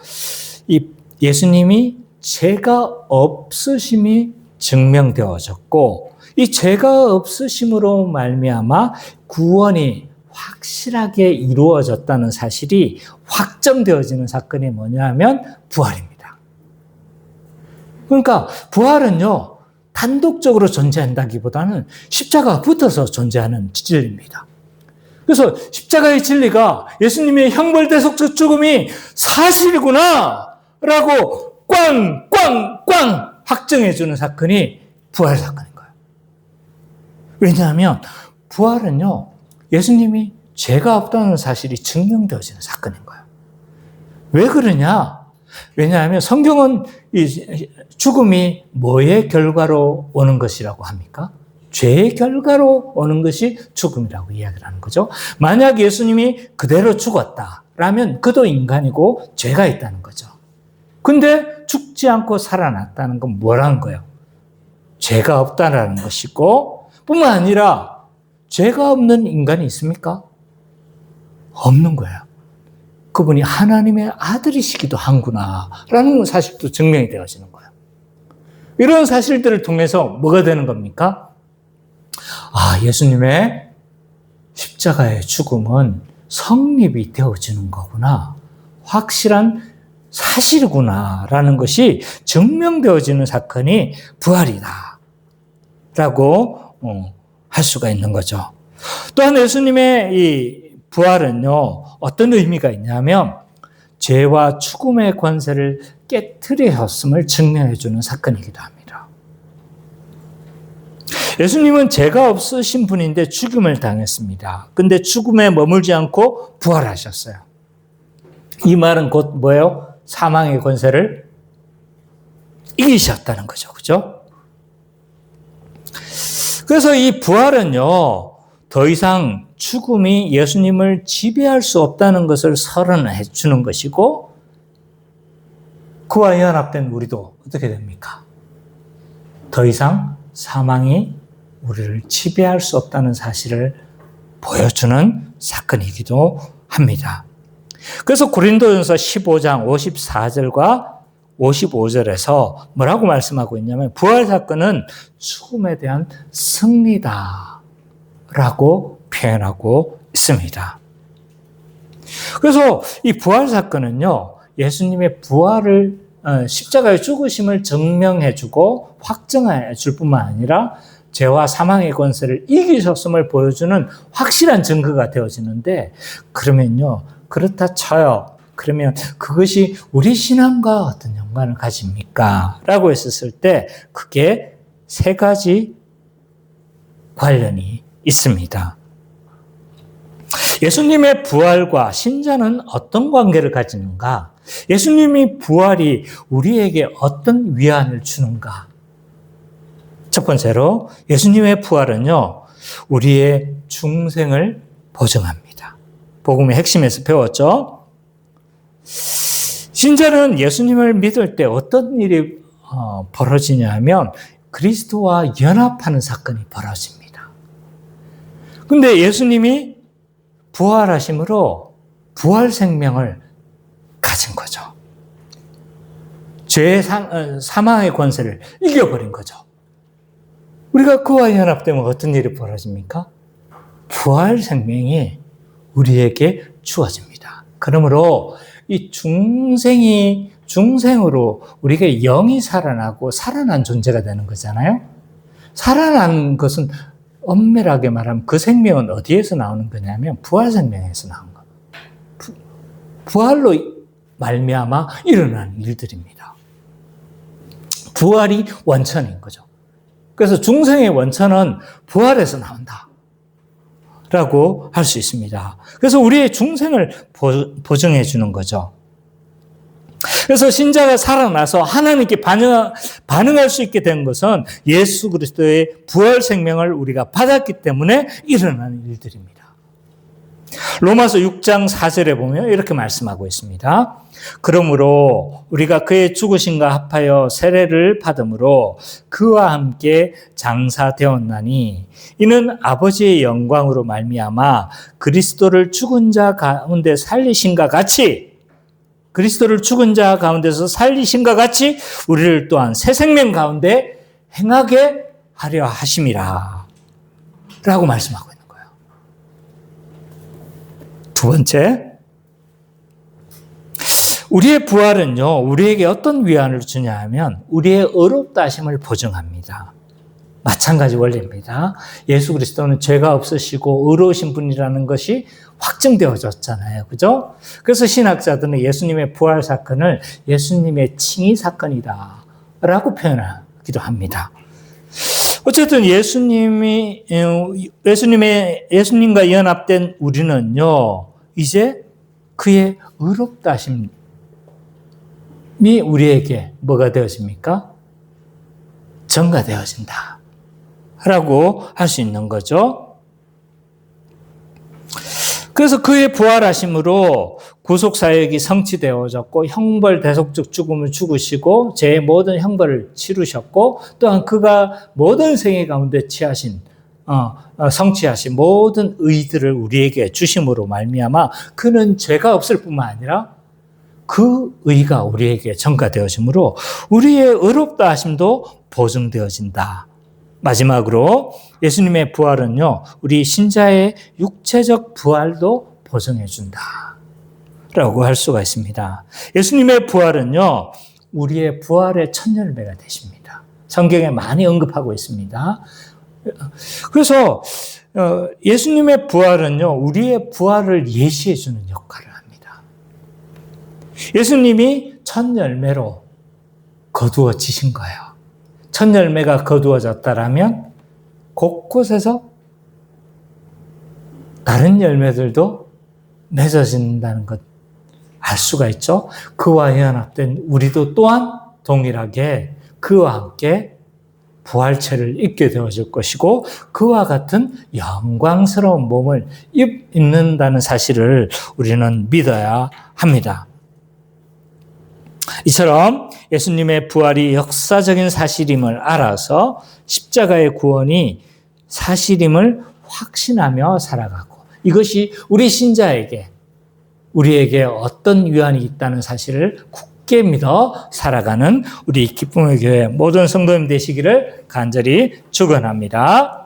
이 예수님이 죄가 없으심이 증명되어졌고 이 죄가 없으심으로 말미암아 구원이 확실하게 이루어졌다는 사실이 확정되어지는 사건이 뭐냐 하면 부활입니다. 그러니까 부활은요, 단독적으로 존재한다기보다는 십자가가 붙어서 존재하는 진리입니다. 그래서 십자가의 진리가 예수님의 형벌대속적 죽음이 사실이구나 라고 꽝 확정해주는 사건이 부활 사건인 거예요. 왜냐하면 부활은요, 예수님이 죄가 없다는 사실이 증명되어지는 사건인 거예요. 왜 그러냐? 왜냐하면 성경은 이 죽음이 뭐의 결과로 오는 것이라고 합니까? 죄의 결과로 오는 것이 죽음이라고 이야기를 하는 거죠. 만약 예수님이 그대로 죽었다라면 그도 인간이고 죄가 있다는 거죠. 근데 죽지 않고 살아났다는 건 뭐라는 거예요? 죄가 없다라는 것이고 뿐만 아니라 죄가 없는 인간이 있습니까? 없는 거예요. 그분이 하나님의 아들이시기도 한구나라는 사실도 증명이 되어지는 거예요. 이런 사실들을 통해서 뭐가 되는 겁니까? 예수님의 십자가의 죽음은 성립이 되어지는 거구나. 확실한 사실이구나라는 것이 증명되어지는 사건이 부활이다 라고 할 수가 있는 거죠. 또한 예수님의 이 부활은요, 어떤 의미가 있냐면 죄와 죽음의 권세를 깨트리셨음을 증명해 주는 사건이기도 합니다. 예수님은 죄가 없으신 분인데 죽음을 당했습니다. 근데 죽음에 머물지 않고 부활하셨어요. 이 말은 곧 뭐예요? 사망의 권세를 이기셨다는 거죠. 그죠? 그래서 이 부활은요, 더 이상 죽음이 예수님을 지배할 수 없다는 것을 선언해 주는 것이고, 그와 연합된 우리도 어떻게 됩니까? 더 이상 사망이 우리를 지배할 수 없다는 사실을 보여주는 사건이기도 합니다. 그래서 고린도전서 15장 54절과 55절에서 뭐라고 말씀하고 있냐면 부활 사건은 죽음에 대한 승리다 라고 표현하고 있습니다. 그래서 이 부활 사건은요, 예수님의 부활을 십자가의 죽으심을 증명해주고 확정해줄 뿐만 아니라 죄와 사망의 권세를 이기셨음을 보여주는 확실한 증거가 되어지는데, 그러면요, 그렇다 쳐요. 그러면 그것이 우리 신앙과 어떤 연관을 가집니까? 라고 했었을 때 그게 세 가지 관련이 있습니다. 예수님의 부활과 신자는 어떤 관계를 가지는가? 예수님의 부활이 우리에게 어떤 위안을 주는가? 첫 번째로 예수님의 부활은요, 우리의 중생을 보증합니다. 복음의 핵심에서 배웠죠. 신자는 예수님을 믿을 때 어떤 일이 벌어지냐 하면 그리스도와 연합하는 사건이 벌어집니다. 근데 예수님이 부활하심으로 부활 생명을 가진 거죠. 죄의 사망의 권세를 이겨버린 거죠. 우리가 그와 연합되면 어떤 일이 벌어집니까? 부활 생명이 우리에게 주어집니다. 그러므로 이 중생으로 우리가 영이 살아나고 살아난 존재가 되는 거잖아요. 살아난 것은 엄밀하게 말하면 그 생명은 어디에서 나오는 거냐면 부활 생명에서 나온 거예요. 부활로 말미암아 일어나는 일들입니다. 부활이 원천인 거죠. 그래서 중생의 원천은 부활에서 나온다 라고 할 수 있습니다. 그래서 우리의 중생을 보증해 주는 거죠. 그래서 신자가 살아나서 하나님께 반응할 수 있게 된 것은 예수 그리스도의 부활 생명을 우리가 받았기 때문에 일어나는 일들입니다. 로마서 6장 4절에 보면 이렇게 말씀하고 있습니다. 그러므로 우리가 그의 죽으심과 합하여 세례를 받음으로 그와 함께 장사되었나니 이는 아버지의 영광으로 말미암아 그리스도를 죽은 자 가운데 살리신과 같이 우리를 또한 새 생명 가운데 행하게 하려 하심이라 라고 말씀하고 있는 거예요. 두 번째, 우리의 부활은요, 우리에게 어떤 위안을 주냐 하면 우리의 의롭다 하심을 보증합니다. 마찬가지 원리입니다. 예수 그리스도는 죄가 없으시고 의로우신 분이라는 것이 확증되어졌잖아요. 그죠? 그래서 신학자들은 예수님의 부활 사건을 예수님의 칭의 사건이다 라고 표현하기도 합니다. 어쨌든 예수님과 연합된 우리는요, 이제 그의 의롭다 하심이 우리에게 뭐가 되어집니까? 전가되어진다 라고 할 수 있는 거죠. 그래서 그의 부활하심으로 구속사역이 성취되어졌고 형벌 대속적 죽음을 죽으시고 죄의 모든 형벌을 치르셨고 또한 그가 모든 생애 가운데 성취하신 모든 의들을 우리에게 주심으로 말미암아 그는 죄가 없을 뿐만 아니라 그 의가 우리에게 전가되어지므로 우리의 의롭다 하심도 보증되어진다. 마지막으로 예수님의 부활은요, 우리 신자의 육체적 부활도 보증해 준다 라고 할 수가 있습니다. 예수님의 부활은요, 우리의 부활의 첫 열매가 되십니다. 성경에 많이 언급하고 있습니다. 그래서 예수님의 부활은요, 우리의 부활을 예시해 주는 역할을 합니다. 예수님이 첫 열매로 거두어지신 거예요. 첫 열매가 거두어졌다라면 곳곳에서 다른 열매들도 맺어진다는 것 알 수가 있죠. 그와 연합된 우리도 또한 동일하게 그와 함께 부활체를 입게 되어질 것이고 그와 같은 영광스러운 몸을 입는다는 사실을 우리는 믿어야 합니다. 이처럼 예수님의 부활이 역사적인 사실임을 알아서 십자가의 구원이 사실임을 확신하며 살아가고 이것이 우리 신자에게 우리에게 어떤 위안이 있다는 사실을 굳게 믿어 살아가는 우리 기쁨의 교회 모든 성도님 되시기를 간절히 축원합니다.